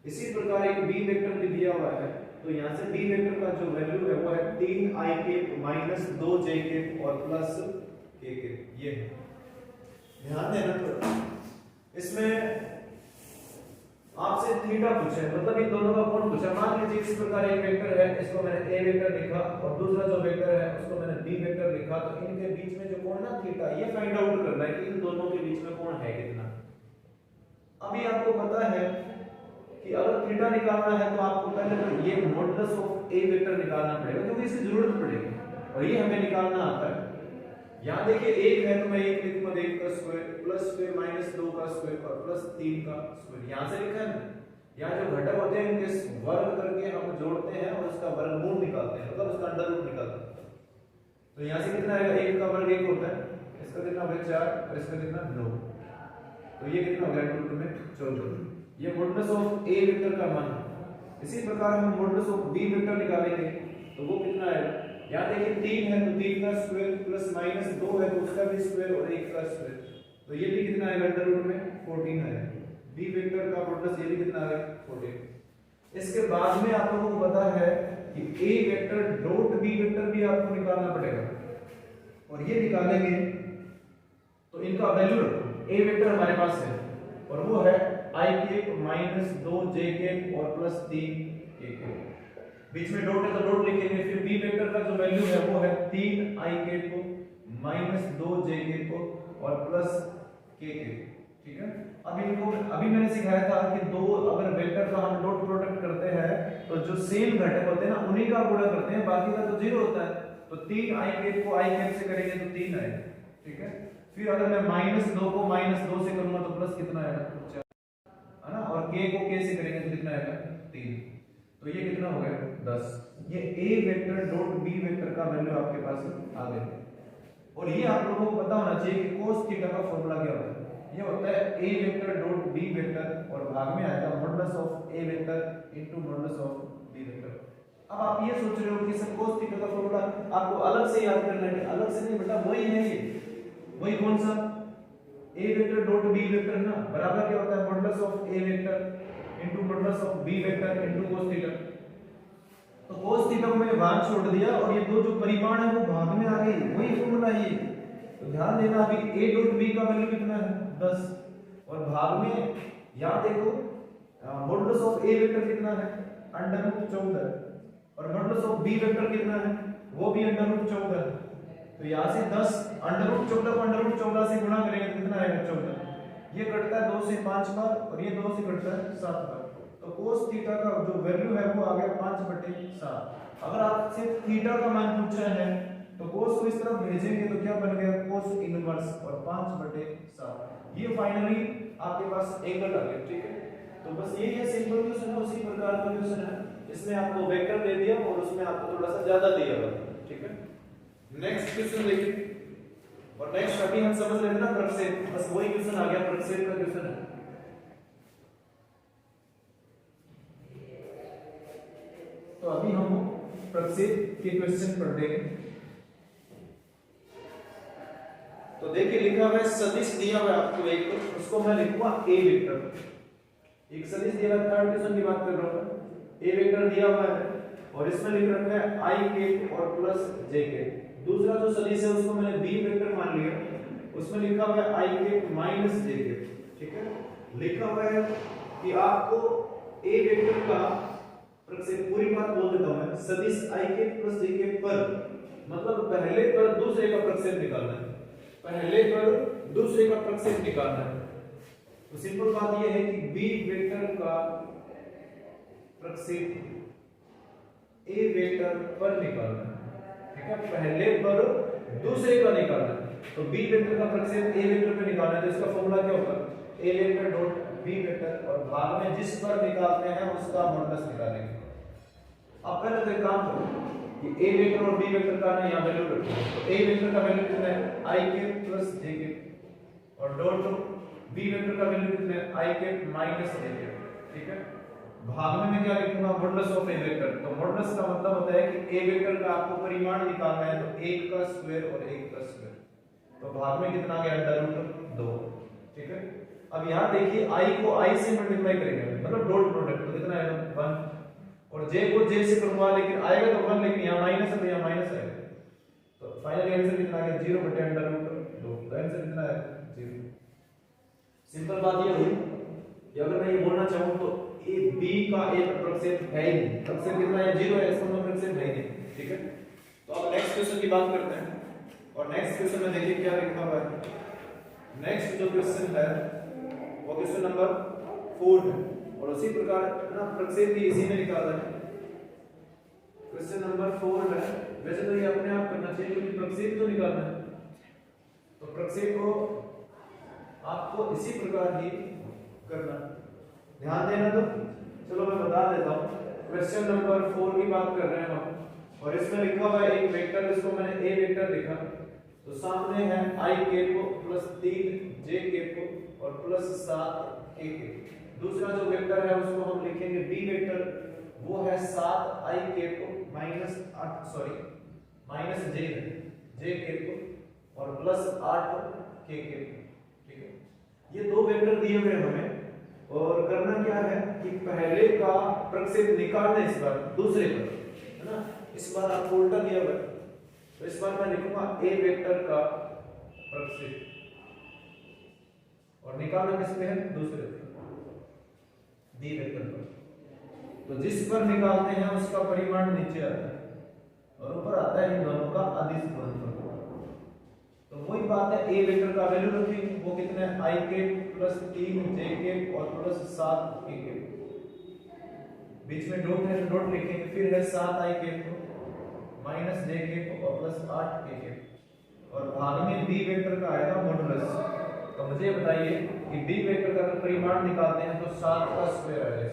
इसी प्रकार एक B वेक्टर भी दिया हुआ है तो यहाँ से बी वेक्टर का जो वैल्यू है वो है 3 i के माइनस 2 j के और प्लस k के। ये ध्यान देना थोड़ा, इसमें आपसे थीटा पूछा है, मतलब इन दोनों का कोण पूछा। मान लीजिए इस प्रकार एक वेक्टर है, इसको मैंने a वेक्टर लिखा और दूसरा जो वेक्टर है उसको मैंने b वेक्टर लिखा, तो इनके बीच में जो कोण ना थीटा, ये फाइंड आउट करना है कि इन दोनों के बीच में कोण है कितना। अभी आपको पता है कि अगर थीटा निकालना है तो आपको पहले तो ये मॉडुलस ऑफ a वेक्टर निकालना पड़ेगा, क्योंकि इसकी जरूरत पड़ेगी और ये हमें निकालना आता है। यहाँ देखिए एक है तो मैं एक लिखूंगा 1 का स्क्वायर प्लस फिर माइनस 2 का स्क्वायर और प्लस 3 का स्क्वायर। यहाँ से लिखा है ना, यहाँ जो घटक होते हैं उनके वर्ग करके हम जोड़ते हैं और उसका वर्गमूल निकालते हैं, मतलब उसका अंडर रूट निकालते हैं। तो यहाँ से कितना आएगा, 1 का वर्ग 1 होता है, इसका कितना हो गया 4 और इसका कितना 9, तो ये कितना हो गया रूट में 14। ये मॉडुलस ऑफ a वेक्टर का मान है। इसी प्रकार हम मॉडुलस ऑफ b वेक्टर निकालेंगे तो वो कितना आएगा, यहाँ देखिए 3 है तो 3 का स्क्वायर प्लस माइनस 2 है तो उसका भी स्क्वायर और 1 का स्क्वायर, तो ये भी कितना आएगा अंडर रूट में 14 आएगा। b वेक्टर का मॉडुलस ये भी कितना आएगा 14। इसके बाद में आप लोगों को पता है कि a vector dot b vector भी आपको निकालना पड़ेगा, और ये निकालेंगे तो इनका वैल्यू a वेक्टर हमारे पास है और वो है i के माइनस 2 j के और प्लस 3 k के। बीच में डॉट है तो डॉट लिखेंगे। फिर b वेक्टर का जो वैल्यू है वो है 3 i के को माइनस 2 j के को और प्लस k के। ठीक है, अब इनको अभी मैंने सिखाया था कि दो अगर वेक्टर का हम डॉट प्रोडक्ट करते हैं तो जो सेम घटक होते हैं ना उन्हीं का गुणा करते हैं, बाकी का तो जीरो होता है। तो 3 i के को i के से करेंगे तो 3 आएगा। ठीक है, फिर अगर मैं माइनस 2 को माइनस 2 से करूंगा तो प्लस कितना आएगा 4 है ना, और k को k से करेंगे तो कितना आएगा 3, तो ये कितना हो गया 10। ये a vector dot b vector का वैल्यू आपके पास आ गया। और ये आप लोगों को पता होना चाहिए कि cos थीटा का फॉर्मूला क्या होता है। ये होता है a vector dot b vector और भाग में आएगा modulus of a vector into modulus of b vector. अब आप ये सोच रहे हो कि सर cos थीटा का फॉर्मूला आपको अलग से याद करना है, अलग से नहीं बेटा, वही है ये, वही कौन सा a vector dot b vector ना, बराबर क्या होता है modulus of a vector into modulus of b vector into cos theta. तो cos थीटा को मैंने बाहर छोड़ दिया और ये दो जो परिमाण है वो भाग में आ गए, वही फॉर्मूला है ये। तो ध्यान देना, अभी a डॉट b का वैल्यू कितना है 10 और भाग में यहां देखो मॉडुलस ऑफ a वेक्टर कितना है अंडर रूट 14 और मॉडुलस ऑफ b वेक्टर कितना है वो भी अंडर रूट 14। तो यहां से 10 अंडर रूट 14 को अंडर रूट 14 से गुणा करेंगे तो कितना आएगा 14। ये कटता है 2 से 5 बार और ये 2 से कटता है 7 बार। तो cos थीटा का जो वैल्यू है वो आ गया 5/7। अगर आपसे थीटा का मान पूछा है तो cos को इस तरफ भेजेंगे तो क्या बन गया cos इनवर्स और 5/7। ये फाइनली आपके पास एंगल आ गया। ठीक है, तो बस यही है, सिंपल क्वेश्चन है, उसी प्रकार का क्वेश्चन है। इसमें आपको वेक्टर दे दिया और उसमें आपको थोड़ा सा ज्यादा दिया हुआ। ठीक है, नेक्स्ट क्वेश्चन देखिए। और नेक्स्ट अभी हम समझ लेते ना प्रक्षेप, बस वही क्वेश्चन आ गया, प्रक्षेप का क्वेश्चन है। तो अभी हम प्रक्षेप के क्वेश्चन पढ़ देंगे। तो देखिए लिखा हुआ है सदिश दिया हुआ है आपको एक, उसको मैं लिखूंगा a वेक्टर। एक सदिश दिया हुआ है, थर्ड क्वेश्चन की बात कर रहा हूं, a वेक्टर दिया हुआ है और इसमें लिख रखा है i के और प्लस j के। दूसरा जो सदिश है उसको मैंने b वेक्टर मान लिया, उसमें लिखा हुआ है i के माइनस j के। ठीक है, लिखा हुआ है कि आपको a वेक्टर का प्रक्षेप, पूरी बात बोल देता हूं मैं, सदिश i के प्लस j के पर, मतलब पहले पर दूसरे का प्रक्षेप निकालना है, पहले पर दूसरे का प्रक्षेप निकालना है। तो सिंपल बात यह है कि b वेक्टर का प्रक्षेप a वेक्टर पर निकालना है। ठीक है, पहले पर दूसरे का निकालना है। तो b वेक्टर का प्रक्षेप a वेक्टर पे निकालना है, तो इसका फॉर्मूला क्या होगा a vector dot b vector और भाग में जिस पर निकालते हैं उसका मॉडुलस निकालेंगे। अब पहले तो एक काम करो कि a वेक्टर और b वेक्टर का ना यहां वैल्यू रखो। तो a वेक्टर का वैल्यू कितना है i के प्लस j के और डॉट b वेक्टर का वैल्यू कितना है i के माइनस j के। ठीक है, भाग में मैं क्या लिखूंगा मॉडुलस ऑफ a वेक्टर। तो मॉडुलस का मतलब होता है कि a वेक्टर का आपको परिमाण निकालना है, तो 1 का स्क्वायर और 1 का स्क्वायर, तो भाग में कितना गया अंडर रूट 2। ठीक है, अब यहां देखिए i को i से मल्टीप्लाई करेंगे, मतलब डॉट प्रोडक्ट, तो कितना आएगा 1 और j को j से करूंगा लेकिन आएगा तो 1, लेकिन यहाँ माइनस है तो यहाँ माइनस आएगा, तो फाइनली आंसर कितना आ गया 0 बटे अंडर रूट 2। तो आंसर कितना है 0। सिंपल बात ये हुई कि अगर मैं ये बोलना चाहूँ तो ए बी का ए पर प्रक्षेप है ही नहीं, प्रक्षेप कितना है 0 है, इसका मतलब प्रक्षेप है ही नहीं। ठीक है, तो अब नेक्स्ट क्वेश्चन की बात करते हैं, और नेक्स्ट क्वेश्चन में देखिए क्या लिखा हुआ है। नेक्स्ट जो क्वेश्चन है वो क्वेश्चन नंबर 4 है, और उसी प्रकार ना प्रक्षेप भी इसी में निकालना है। क्वेश्चन नंबर 4 है, वैसे तो ये अपने आप करना चाहिए क्योंकि प्रक्षेप तो निकालना है, तो प्रक्षेप को आपको इसी प्रकार ही करना, ध्यान देना। तो चलो मैं बता देता हूँ, क्वेश्चन नंबर 4 की बात कर रहे हैं हम, और इसमें लिखा हुआ है एक वेक्टर, इसको मैंने ए वेक्टर लिखा, तो सामने है i k को प्लस 3 j k को और प्लस 7 k k। दूसरा जो वेक्टर है उसको हम लिखेंगे b वेक्टर, वो है 7 i k को माइनस j k को और प्लस 8 k k। ठीक है, ये दो वेक्टर दिए हुए हमें, और करना क्या है कि पहले का प्रक्षेप निकालना इस बार दूसरे पर, है ना। इस बार आपको उल्टा दिया हुआ है, तो इस बार मैं लिखूंगा ए वेक्टर का प्रक्षेप, और निकालना किस पे है दूसरे पर, बी वेक्टर पर। तो जिस पर निकालते हैं उसका परिमाण नीचे आता है और ऊपर आता है इन दोनों का अदिश गुणनफल। तो वही बात है, ए वेक्टर का वैल्यू रखेंगे, वो कितना है i k plus 3 j k और प्लस 7 k k। बीच में डॉट है तो डॉट लिखेंगे, फिर है 7 i k को माइनस j k को और प्लस 8 k k, और भाग में b वेक्टर का आएगा मॉडुलस। तो मुझे बताइए कि b वेक्टर का अगर परिमाण निकालते हैं तो 7 का स्क्वायर आएगा,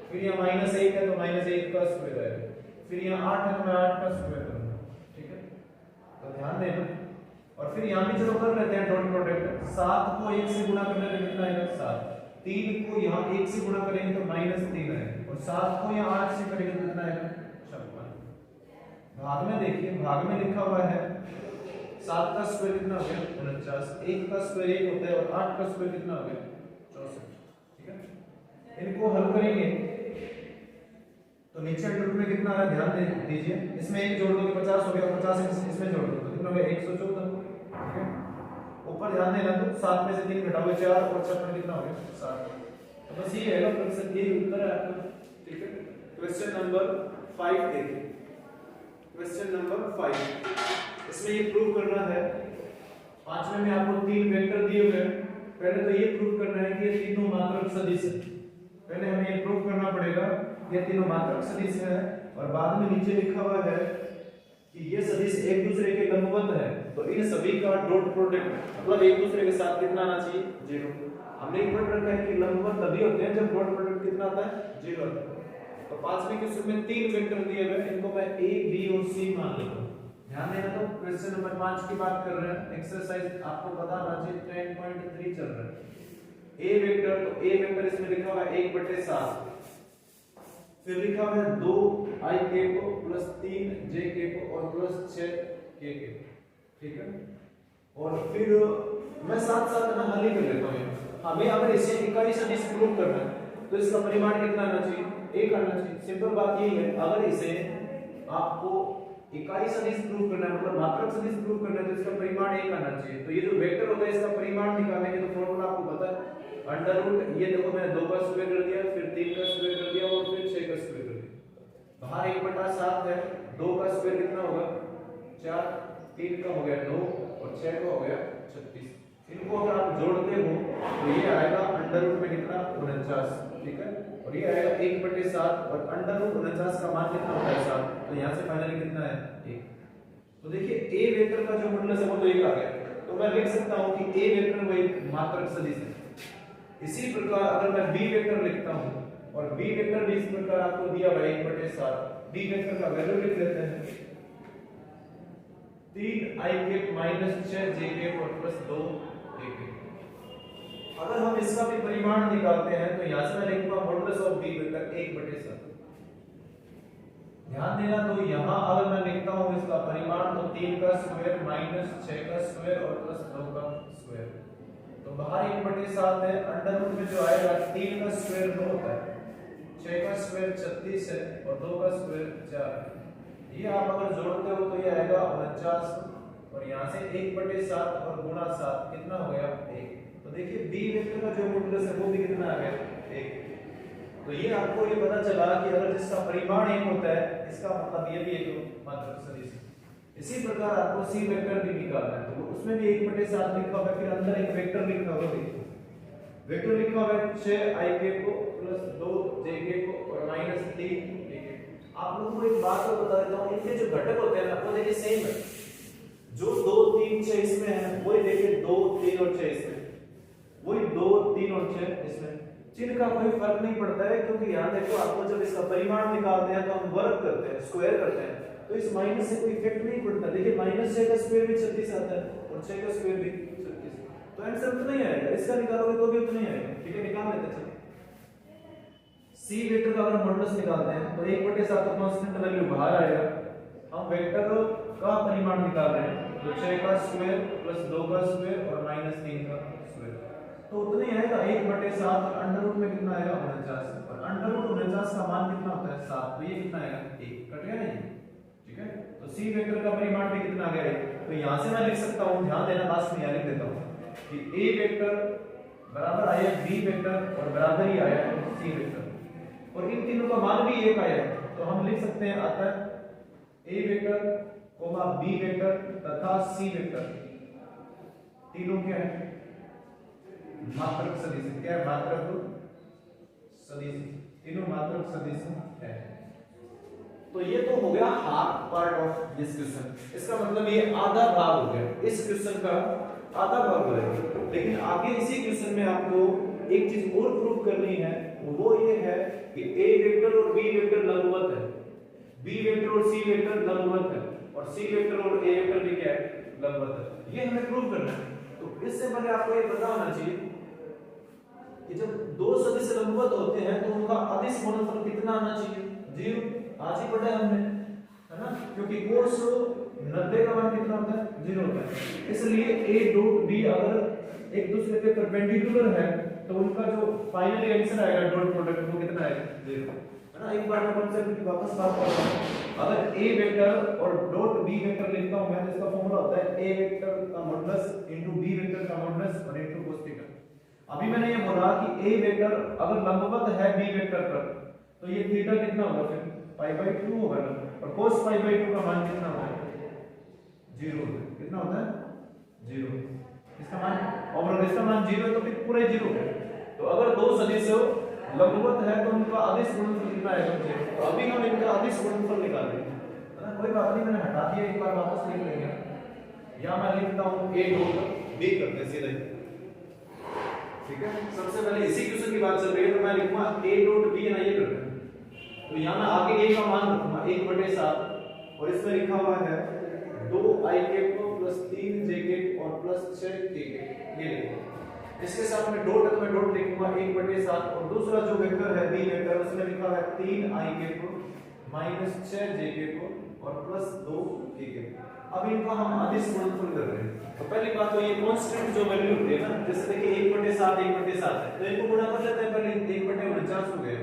फिर यहाँ माइनस 1 है तो माइनस 1 का स्क्वायर आएगा, फिर यहाँ 8 है तो मैं 8 का स्क्वायर करूंगा। ठीक है, तो ध्यान देना। और फिर यहाँ भी चलो कर लेते हैं डॉट प्रोडक्ट, 7 को 1 से गुणा करने पे कितना आएगा 7, 3 को यहाँ 1 से गुणा करेंगे तो माइनस 3 आएगा, और 7 को यहाँ 8 से करेंगे तो कितना आएगा 56। भाग में देखिए, भाग में लिखा हुआ है 7 का स्क्वायर कितना हो गया 49, 1 का स्क्वायर 1 होता है और 8 का स्क्वायर कितना हो गया 64। ठीक है, इनको हल करेंगे तो नीचे अंडर में कितना आ रहा है ध्यान दे दीजिए, इसमें 1 जोड़ दोगे 50 हो गया, 50 इसमें जोड़ दो तो कितना हो गया 114। ठीक है, ऊपर ध्यान देना, तो 7 में से 3 घटाओगे 4 और 56 कितना हो गया 7। तो बस ये है प्रश्न, यही उत्तर है आपका। ठीक है, क्वेश्चन नंबर 5 देखिए, क्वेश्चन नंबर 5, इसमें ये प्रूव करना है, 5वें में आपको 3 वेक्टर दिए हुए हैं। पहले तो ये प्रूव करना है कि ये तीनों मात्रक सदिश है, पहले हमें ये प्रूव करना पड़ेगा ये तीनों मात्रक सदिश है, और बाद में नीचे लिखा हुआ है कि ये सदिश एक दूसरे के लंबवत है, तो इन सभी का डॉट प्रोडक्ट मतलब एक दूसरे के साथ कितना आना चाहिए 0। हमने एक पढ़ रखा है कि लंबवत तभी होते हैं जब डॉट प्रोडक्ट कितना आता है 0 आता है। तो 5वें क्वेश्चन में 3 वेक्टर दिए हुए हैं, इनको मैं a b और c मान लेता हूं। ध्यान देना, तो क्वेश्चन नंबर 5 की बात कर रहे हैं, एक्सरसाइज आपको पता होना चाहिए 10.3 चल रहा है। a वेक्टर, तो a वेक्टर इसमें लिखा हुआ है 1/7, फिर लिखा हुआ है 2 i k को प्लस 3 j k को और प्लस 6 k k। ठीक है, और फिर मैं साथ साथ ना हल ही कर लेता हूं। हमें अगर इसे इकाई सदिश प्रूव करना है तो इसका परिमाण कितना आना चाहिए 1 आना चाहिए। सिंपल बात यही है, अगर इसे आपको इकाई सदिश प्रूव करना है मतलब मात्रक सदिश प्रूव करना है तो इसका परिमाण 1 आना चाहिए। तो ये जो वेक्टर होता है इसका परिमाण निकालने के तो फॉर्मूला आपको पता है, अंडर रूट, ये देखो मैंने 2 का स्क्वायर कर दिया, फिर 3 का स्क्वायर कर दिया और फिर 6 का स्क्वायर कर दिया। बाहर 1/7 है, 2 का स्क्वायर कितना होगा 4, 3 का हो गया 2 और 6 का हो गया 36। इनको अगर आप जोड़ते हो तो ये आएगा अंडर रूट में कितना 49। ठीक है, और ये आएगा 1/7 और अंडर रूट 49 का मान कितना होता है 7, तो यहाँ से फाइनली कितना है 1। तो देखिए a वेक्टर का जो मॉडुलस है वो तो 1 आ गया, तो मैं लिख सकता हूँ कि a वेक्टर वो एक मात्रक सदिश है। इसी प्रकार अगर मैं b वेक्टर लिखता हूं और b वेक्टर भी इस प्रकार आपको दिया हुआ है 1/7, b वेक्टर का वैल्यू लिख लेते हैं 3 i के माइनस 6 j के और प्लस 2 k के। अगर हम इसका भी परिमाण निकालते हैं तो यहां से मैं लिखूंगा मॉडुलस ऑफ b वेक्टर 1/7। ध्यान देना, तो यहां अगर मैं लिखता हूं इसका परिमाण तो 3 का स्क्वायर माइनस 6 का स्क्वायर और प्लस 2 का स्क्वायर, तो बाहर 1/7 है, अंडर रूट में जो आएगा 3 का स्क्वायर 2 होता है, 6 का स्क्वायर 36 है और 2 का स्क्वायर 4 है। ये आप अगर जोड़ते हो तो ये आएगा 49 और यहाँ से 1/7 और गुणा 7 कितना हो गया 1। तो देखिए बी वेक्टर का जो मॉडुलस है वो भी कितना आ गया 1। तो ये आपको ये पता चला कि अगर जिसका परिमाण 1 होता है इसका मतलब ये भी एक मात्रक सदिश है। इसी प्रकार आपको सी वेक्टर भी निकालना है तो उसमें भी 1/7 लिखा हुआ है, फिर अंदर एक वेक्टर लिखा हुआ है। वेक्टर लिखा हुआ है 6ik को प्लस 2jk को और माइनस 3jk। आप लोगों को एक बात और बता देता हूं, इनके जो घटक होते हैं ना वो देखिए सेम है। जो 2 3 6 इसमें है वही देखिए 2 3 और 6 इसमें, वही 2 3 और 6 इसमें। चिन्ह का कोई फर्क नहीं पड़ता है क्योंकि यहाँ देखो आपको जब इसका परिमाण निकालते हैं तो हम वर्ग करते हैं, स्क्वायर करते हैं, तो इस माइनस से कोई इफेक्ट नहीं पड़ता। देखिए -6 का स्क्वायर भी 36 आता है और 6 का स्क्वायर भी 36, तो आंसर उतना ही आएगा। इसका निकालोगे तो भी उतना ही आएगा। ठीक है, निकाल लेते हैं। सी वेक्टर का अगर मॉडुलस निकालते हैं तो 1/7 तो कांस्टेंट वैल्यू बाहर आएगा। हम वेक्टर का परिमाण निकाल रहे हैं तो 6 का स्क्वायर प्लस 2 का स्क्वायर और -3 का स्क्वायर, तो उतना ही आएगा 1/7। अंडर रूट में कितना आएगा 49 और अंडर रूट 49 का मान कितना होता है 7, तो ये कितना आएगा 1। कट गया नहीं? ठीक है, तो सी वेक्टर का परिमाण भी कितना आ गया 1। तो यहां से मैं लिख सकता हूं, ध्यान देना, लास्ट में लिख देता हूं कि ए वेक्टर बराबर आया बी वेक्टर और बराबर ही आया सी वेक्टर और इन तीनों का मान भी 1 आया। तो हम लिख सकते हैं अतः ए वेक्टर कोमा बी वेक्टर तथा सी वेक्टर तीनों क्या है मात्रक सदिश। क्या है? मात्रक सदिश, तीनों मात्रक सदिश है। तो ये तो हो गया half part of this question. इसका मतलब ये आधा भाग हो गया, इस क्वेश्चन का आधा भाग हो गया। लेकिन आगे इसी क्वेश्चन में आपको एक चीज और प्रूव करनी है, वो ये है कि ए वेक्टर और बी वेक्टर लंबवत है, बी वेक्टर और सी वेक्टर लंबवत है और सी वेक्टर और ए वेक्टर भी क्या है लंबवत है। ये हमें प्रूव करना है। तो इससे पहले आपको ये पता होना चाहिए कि जब दो सदिश लंबवत होते हैं तो उनका अदिश गुणनफल कितना आना चाहिए 0। आज ही पढ़ा है हमने, है ना, क्योंकि cos 90 का मान कितना होता है 0 होता है। इसलिए a डॉट b अगर एक दूसरे के परपेंडिकुलर है तो उनका जो फाइनली आंसर आएगा डॉट प्रोडक्ट वो कितना आएगा 0, है ना। एक बार मैं कॉन्सेप्ट की वापस बात करता हूं। अगर a वेक्टर और डॉट b वेक्टर लिखता हूं मैं तो इसका फार्मूला होता है a वेक्टर का मॉडुलस इनटू b वेक्टर का मॉडुलस और इनटू cos थीटा। अभी मैंने ये बोला कि a वेक्टर अगर लंबवत है b वेक्टर पर तो ये थीटा कितना होगा फिर π/2 होगा ना, और cos π/2 का मान कितना होता है 0 होता है। कितना होता है 0। इसका मान और अगर इसका मान 0 है तो फिर पूरा 0 है। तो अगर दो सदिश लंबवत है तो उनका अदिश गुणनफल कितना आएगा 0। तो अभी हम इनका अदिश गुणनफल निकालेंगे, है ना। कोई बात नहीं, मैंने हटा दिया, एक बार वापस लिख लेंगे। यहां मैं लिखता हूं a डॉट b करते सीधे। ठीक है, सबसे पहले इसी क्वेश्चन की बात चल रही है तो मैं लिखूंगा a डॉट b ना, ये करते हैं। तो यहां मैं आगे a का मान रखूंगा 1/7 और इसमें लिखा हुआ है 2ik प्लस 3jk और प्लस 6k, ये लिखो। इसके साथ में डॉट है तो मैं डॉट लिखूंगा 1/7 और दूसरा जो वेक्टर है b वेक्टर उसमें लिखा है 3ik माइनस 6jk और प्लस 2kk। अब इनका हम अदिश गुणनफल कर रहे हैं। तो पहली बात तो ये कांस्टेंट जो वैल्यू होती है ना, जैसे देखिए 1/7 1/7 है तो इनको गुणा कर लेते हैं। पहले 1/49 हो गए,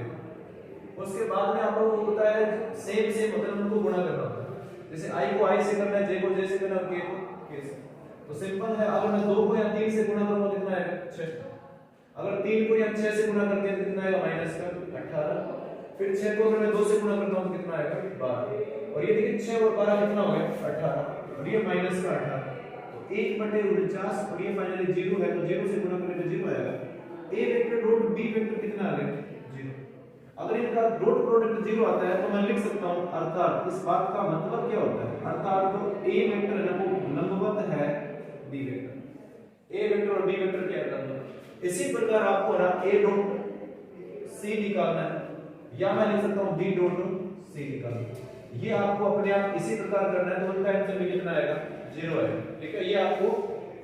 उसके बाद में आप लोगों को पता है सेम मतलब उनको गुणा करना होता है। जैसे i को i से करना है, j को j से करना है और k को k से। तो सिंपल है, अगर मैं 2 को या 3 से गुणा करूंगा कितना आएगा 6। अगर 3 को या 6 से गुणा करते हैं तो कितना आएगा -18। फिर 6 को अगर मैं 2 से गुणा करता हूं तो कितना आएगा 12। और ये देखिए 6 और 12 कितना हो गया 18 और ये माइनस का 18। तो 1/49 और ये फाइनली 0 है तो 0 से गुणा करें तो 0 आएगा। a vector dot b vector कितना आ गया 0। अगर इनका डॉट प्रोडक्ट 0 आता है तो मैं लिख सकता हूं अर्थात इस बात का मतलब क्या होता है, अर्थात तो a वेक्टर है ना वो लंबवत है b वेक्टर, a वेक्टर और b वेक्टर क्या है लंबवत। इसी प्रकार आपको ना a डॉट c निकालना है या मैं लिख सकता हूं b डॉट c निकालना है। ये आपको अपने आप इसी प्रकार करना है तो उनका आंसर भी कितना आएगा 0 आएगा। ठीक है, ये आपको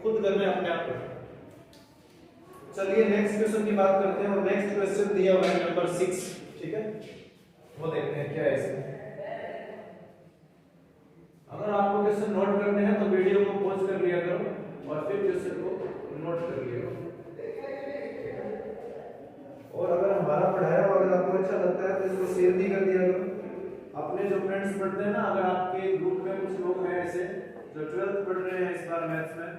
खुद करना है अपने आप को। चलिए नेक्स्ट क्वेश्चन की बात करते हैं और नेक्स्ट क्वेश्चन दिया हुआ है नंबर 6। ठीक है, वो देखते हैं क्या है इसमें। अगर आपको क्वेश्चन नोट करने हैं तो वीडियो को पॉज कर लिया करो और फिर क्वेश्चन को नोट कर लिया करो। और अगर हमारा पढ़ाया हुआ अगर आपको अच्छा लगता है पढ़ते हैं ना, अगर आपके ग्रुप में कुछ लोग हैं ऐसे जो 12th पढ़ रहे हैं इस बार मैथ्स में,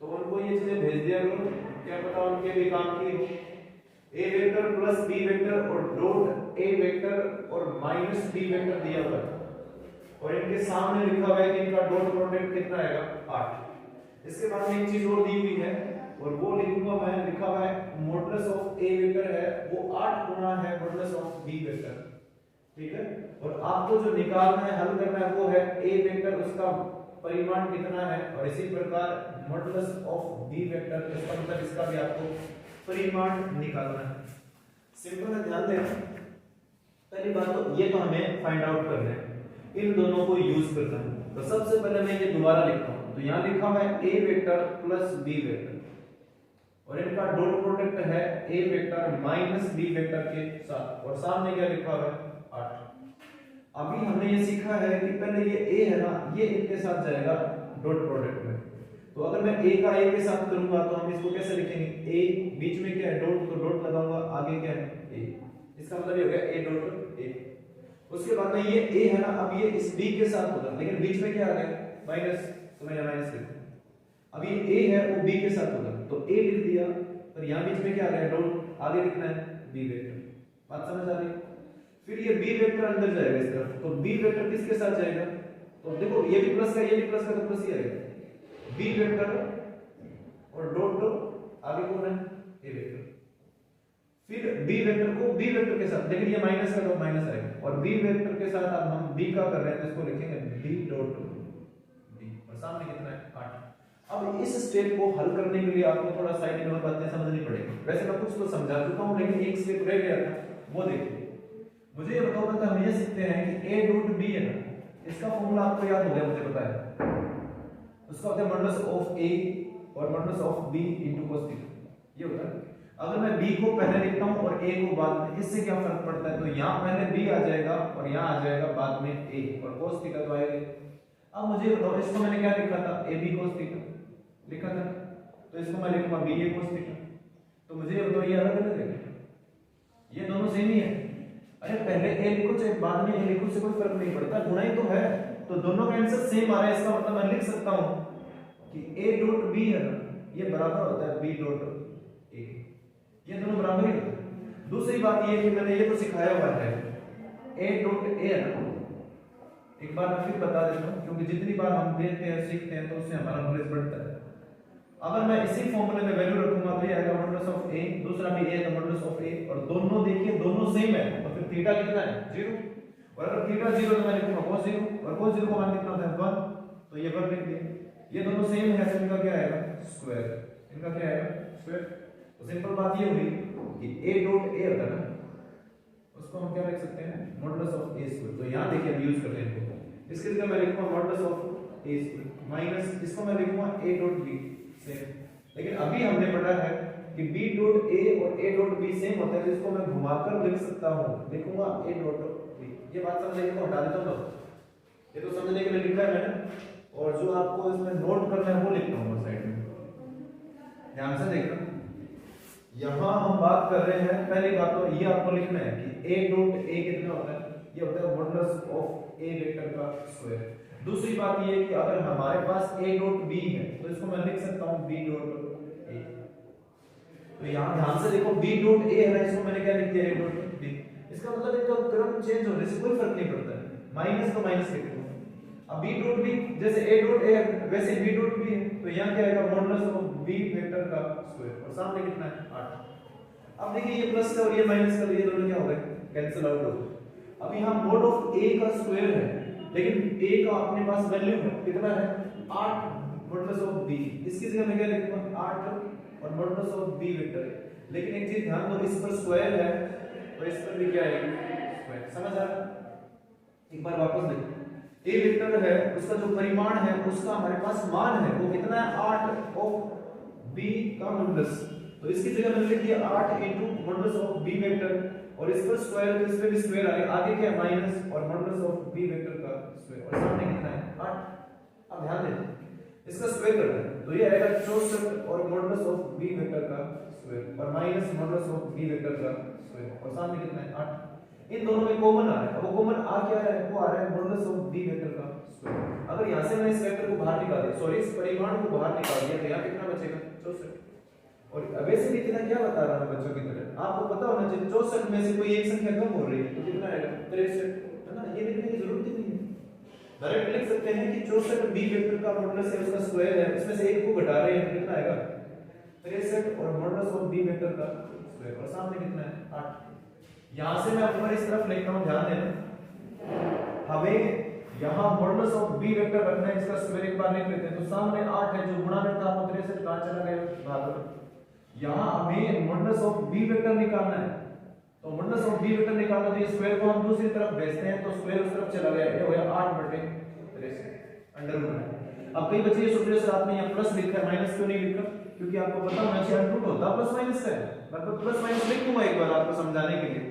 तो उनको ये चीजें भेज दिया करो, क्या पता उनके भी काम की हो। a vector plus b vector और डॉट a वेक्टर और माइनस b वेक्टर दिया हुआ है और इनके सामने लिखा हुआ है कि इनका डॉट प्रोडक्ट कितना आएगा 8। इसके बाद में एक चीज और दी हुई है और वो लिखूंगा मैं, लिखा हुआ है मॉडुलस ऑफ a वेक्टर है वो 8 गुना है मॉडुलस ऑफ b वेक्टर, ठीक है। और आपको जो निकालना है, हल करना है वो है a वेक्टर, उसका परिमाण कितना है, और इसी प्रकार मॉडुलस ऑफ b वेक्टर, इसका मतलब इसका भी आपको परिमाण निकालना है। सिंपल है, ध्यान देना। पहली बात तो ये तो हमें फाइंड आउट करना है, इन दोनों को यूज करना है। तो सबसे पहले मैं ये दोबारा लिखता हूं, तो यहां लिखा हुआ है a vector plus b vector और इनका डॉट प्रोडक्ट है a vector minus b vector के साथ, और सामने क्या लिखा हुआ है 8। अभी हमने ये सीखा है कि पहले ये a है ना, ये इनके साथ जाएगा डॉट प्रोडक्ट में। तो अगर मैं a का a के साथ करूंगा तो हम इसको कैसे लिखेंगे, a बीच में क्या है डॉट, तो डॉट लगाऊंगा, आगे क्या है a, इसका मतलब ये हो गया a डॉट a। उसके बाद में ये a है ना, अब ये इस b के साथ होगा, लेकिन बीच में क्या आ गया माइनस, तो मैं माइनस लिख दूं। अब ये a है वो b के साथ होगा, तो a लिख दिया, पर यहां बीच में क्या आ गया डॉट, आगे लिखना है b वेक्टर। बात समझ आ रही है। फिर ये b वेक्टर अंदर जाएगा इस तरफ, तो b वेक्टर किसके साथ जाएगा, तो देखो ये भी प्लस का, ये भी प्लस का, तो प्लस ही आएगा b वेक्टर और डॉट डॉट आगे कौन है a वेक्टर। फिर b वेक्टर को b वेक्टर के साथ, लेकिन ये माइनस का तो माइनस आएगा, और b वेक्टर के साथ अब हम b का कर रहे हैं तो इसको लिखेंगे b डॉट b, और सामने कितना है 8। अब इस स्टेप को हल करने के लिए आपको थोड़ा साइड में बातें समझनी पड़ेगी। वैसे मैं कुछ तो समझा चुका हूं, लेकिन एक स्टेप रह गया था, वो देखिए। मुझे ये बताओ, मतलब हम ये सीखते हैं कि a डॉट b है ना, इसका फॉर्मूला आपको याद हो गया, मुझे पता है, उसका होता है मॉडुलस ऑफ a और modulus of b into cos theta, ये होता है। अगर मैं b को पहले लिखता हूं और a को बाद में, इससे क्या फर्क पड़ता है, तो यहां पहले b आ जाएगा और यहां आ जाएगा बाद में a, और cos थीटा तो आएगा। अब मुझे बताओ, इसको मैंने क्या लिखा था, ab cos थीटा लिखा था, तो इसको मैं लिखूंगा ba cos थीटा। तो मुझे ये बताओ, ये अलग अलग है, ये दोनों सेम ही है। अरे पहले a लिखो चाहे बाद में a लिखो, से कोई फर्क नहीं पड़ता, गुणा ही तो है, तो दोनों का आंसर सेम आ रहा है। इसका मतलब मैं लिख सकता हूं कि a डॉट b है ना, ये बराबर होता है b डॉट a, ये दोनों बराबर ही होते हैं। दूसरी बात ये कि मैंने ये तो सिखाया हुआ है a डॉट a है ना, एक बार मैं फिर बता देता हूं, क्योंकि जितनी बार हम देखते हैं सीखते हैं तो उससे हमारा नॉलेज बढ़ता है। अगर मैं इसी फॉर्मूले में वैल्यू रखूंगा तो ये आएगा मॉडुलस ऑफ a, दूसरा भी a है मॉडुलस ऑफ a, और दोनों देखिए दोनों सेम है, तो फिर थीटा कितना है 0, और अगर थीटा 0 तो मैं लिखूंगा cos 0, और cos 0 का मान कितना होता है 1, तो ये 1 लिख दिया। ये दोनों सेम है तो इनका क्या आएगा स्क्वायर, इनका क्या आएगा स्क्वायर। तो सिंपल बात ये हुई कि a डॉट a होता है ना, उसको हम क्या लिख सकते हैं मॉडुलस ऑफ a स्क्वायर। तो यहां देखिए हम यूज करते हैं इसको, इसके जगह मैं लिखूंगा modulus of a square minus, इसको मैं लिखूंगा a डॉट b सेम। लेकिन अभी हमने पढ़ा है कि b डॉट a और a डॉट b सेम होता है, तो इसको मैं घुमाकर लिख सकता हूं, लिखूंगा a डॉट b। ये बात समझने को हटा देता हूं, ये तो समझने के लिए लिखा है मैंने, और जो आपको इसमें नोट करना है वो लिखता हूं साइड में। ध्यान से देखना, यहां हम बात कर रहे हैं, पहली बात तो ये आपको लिखना है कि a डॉट a कितना होता है, ये होता है मॉडुलस ऑफ a वेक्टर का स्क्वायर। दूसरी बात ये कि अगर हमारे पास a डॉट b है तो इसको मैं लिख सकता हूं b डॉट a। तो यहां ध्यान से देखो b डॉट a है ना, इसको मैंने क्या लिख दिया a डॉट b। इसका मतलब इनका क्रम चेंज होने से कोई फर्क नहीं पड़ता है, माइनस तो माइनस लिख दो। अब b डॉट b जैसे a डॉट a वैसे b डॉट b है, तो यहां क्या आएगा मॉडुलस ऑफ b वेक्टर का स्क्वायर, और सामने कितना है 8। अब देखिए ये प्लस का और ये माइनस का, ये दोनों क्या हो गए कैंसिल आउट हो गए। अब यहां mod ऑफ a का स्क्वायर है, लेकिन a का अपने पास वैल्यू है कितना है 8 मॉडुलस ऑफ b, इसकी जगह मैं क्या लिखूंगा 8 और मॉडुलस ऑफ b वेक्टर है। लेकिन एक चीज ध्यान दो, इस पर स्क्वायर है तो इस पर भी क्या आएगा स्क्वायर, समझ आ रहा है। एक बार वापस देखो, a वेक्टर है, उसका जो परिमाण है उसका हमारे पास मान है वो कितना है 8 ऑफ b का मॉडुलस, तो इसकी जगह मैंने लिख दिया 8 into modulus of b vector, और इस पर स्क्वायर तो इस पे भी स्क्वायर आ गया, आगे क्या है माइनस और मॉडुलस ऑफ b वेक्टर का स्क्वायर, और सामने कितना है 8। अब ध्यान दें, इसका स्क्वायर करना है तो ये आएगा 64 और मॉडुलस ऑफ b वेक्टर का स्क्वायर और minus modulus of b vector का स्क्वायर, और सामने कितना है 8। इन दोनों में कॉमन आ रहा है, वो कॉमन आ क्या रहा है, वो आ रहा है मॉडुलस ऑफ बी वेक्टर का स्क्वायर। अगर यहां से मैं इस वेक्टर को बाहर निकाल दिया, सॉरी इस परिमाण को बाहर निकाल दिया, तो यहां कितना बचेगा 64। और वैसे भी कितना क्या बता रहा हूं बच्चों की तरह, आपको पता होना चाहिए 64 में से कोई एक संख्या कम हो रही है तो कितना आएगा 63, है ना। ये लिखने की जरूरत ही नहीं है, डायरेक्ट लिख सकते हैं कि 64 बी वेक्टर का मॉडुलस है, उसका स्क्वायर है, उसमें से एक को घटा रहे हैं, कितना आएगा 63, और मॉडुलस ऑफ बी वेक्टर का स्क्वायर, और सामने कितना है 8। यहां से मैं ऊपर इस तरफ लिखता हूं, ध्यान देना, हमें यहां मॉडुलस ऑफ बी वेक्टर रखना है, इसका स्क्वायर एक बार लिख लेते हैं, तो सामने 8 है, जो गुणा में था वो 63 कहां चला गया भाग में। यहां हमें मॉडुलस ऑफ बी वेक्टर निकालना है, तो मॉडुलस ऑफ बी वेक्टर निकालना, तो ये स्क्वायर को हम दूसरी तरफ भेजते हैं, तो स्क्वायर उस तरफ चला गया, ये हो गया 8/63 अंडर रूट। अब कई बच्चे ये सोच रहे हैं सर आपने यहाँ प्लस लिखा है, माइनस क्यों नहीं लिखा, क्योंकि आपको पता होना चाहिए अंडर रूट होता प्लस माइनस का है। मतलब प्लस माइनस लिखूंगा एक बार आपको समझाने के लिए,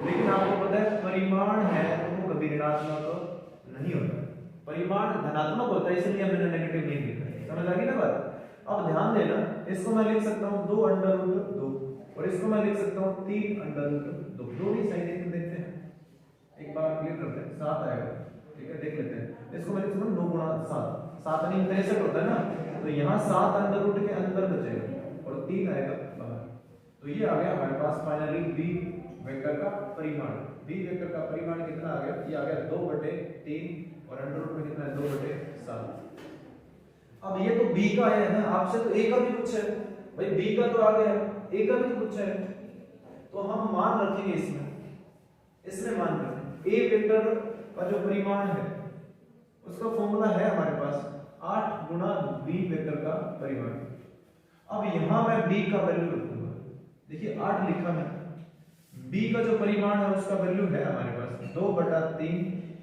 लेकिन आपको पता है परिमाण है तो वो कभी ऋणात्मक नहीं होता, परिमाण धनात्मक होता है, इसलिए हमने नेगेटिव नहीं लिखा। समझ आ गई ना बात। अब ध्यान देना, इसको मैं लिख सकता हूँ 2 अंडर रूट 2, और इसको मैं लिख सकता हूँ 3 अंडर रूट 2, दो ही सही देखते हैं, एक बार क्लियर करते हैं, 7 आएगा, ठीक है देख लेते हैं। इसको मैं लिख सकता हूँ 9 गुणा 7, 7 नहीं 63 होता है ना, तो यहाँ 7 अंडर रूट के अंदर बचेगा और 3 आएगा बाहर। तो ये आ गया हमारे पास फाइनली बी वेक्टर का परिमाण। बी वेक्टर का परिमाण कितना आ गया, ये आ गया 2/3, और अंडर रूट में कितना है 2/7। अब ये तो b का है ना, आपसे तो a का भी पूछा है भाई, b का तो आ गया, a का भी तो पूछा है, तो हम मान रखेंगे इसमें मान रखेंगे a वेक्टर का जो परिमाण है उसका फॉर्मूला है हमारे पास 8 गुना b वेक्टर का परिमाण। अब यहां मैं b का वैल्यू रखूंगा, देखिए 8 लिखा है, b का जो परिमाण है उसका वैल्यू है हमारे पास 2/3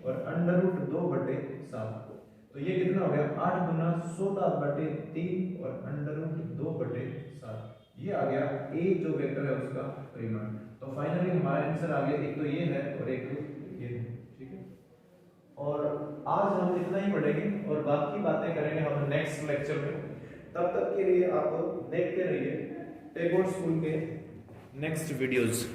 और अंडर रूट 2/7, तो ये कितना हो गया 8 गुना 16/3 और अंडर रूट 2/7, ये आ गया a जो वेक्टर है उसका परिमाण। तो फाइनली हमारा आंसर आ गया, एक तो ये है और एक तो ये है, ठीक है। और आज हम इतना ही पढ़ेंगे और बाकी बातें करेंगे हम नेक्स्ट लेक्चर में। तब तक के लिए आप देखते रहिए टैगोर स्कूल के नेक्स्ट वीडियोस।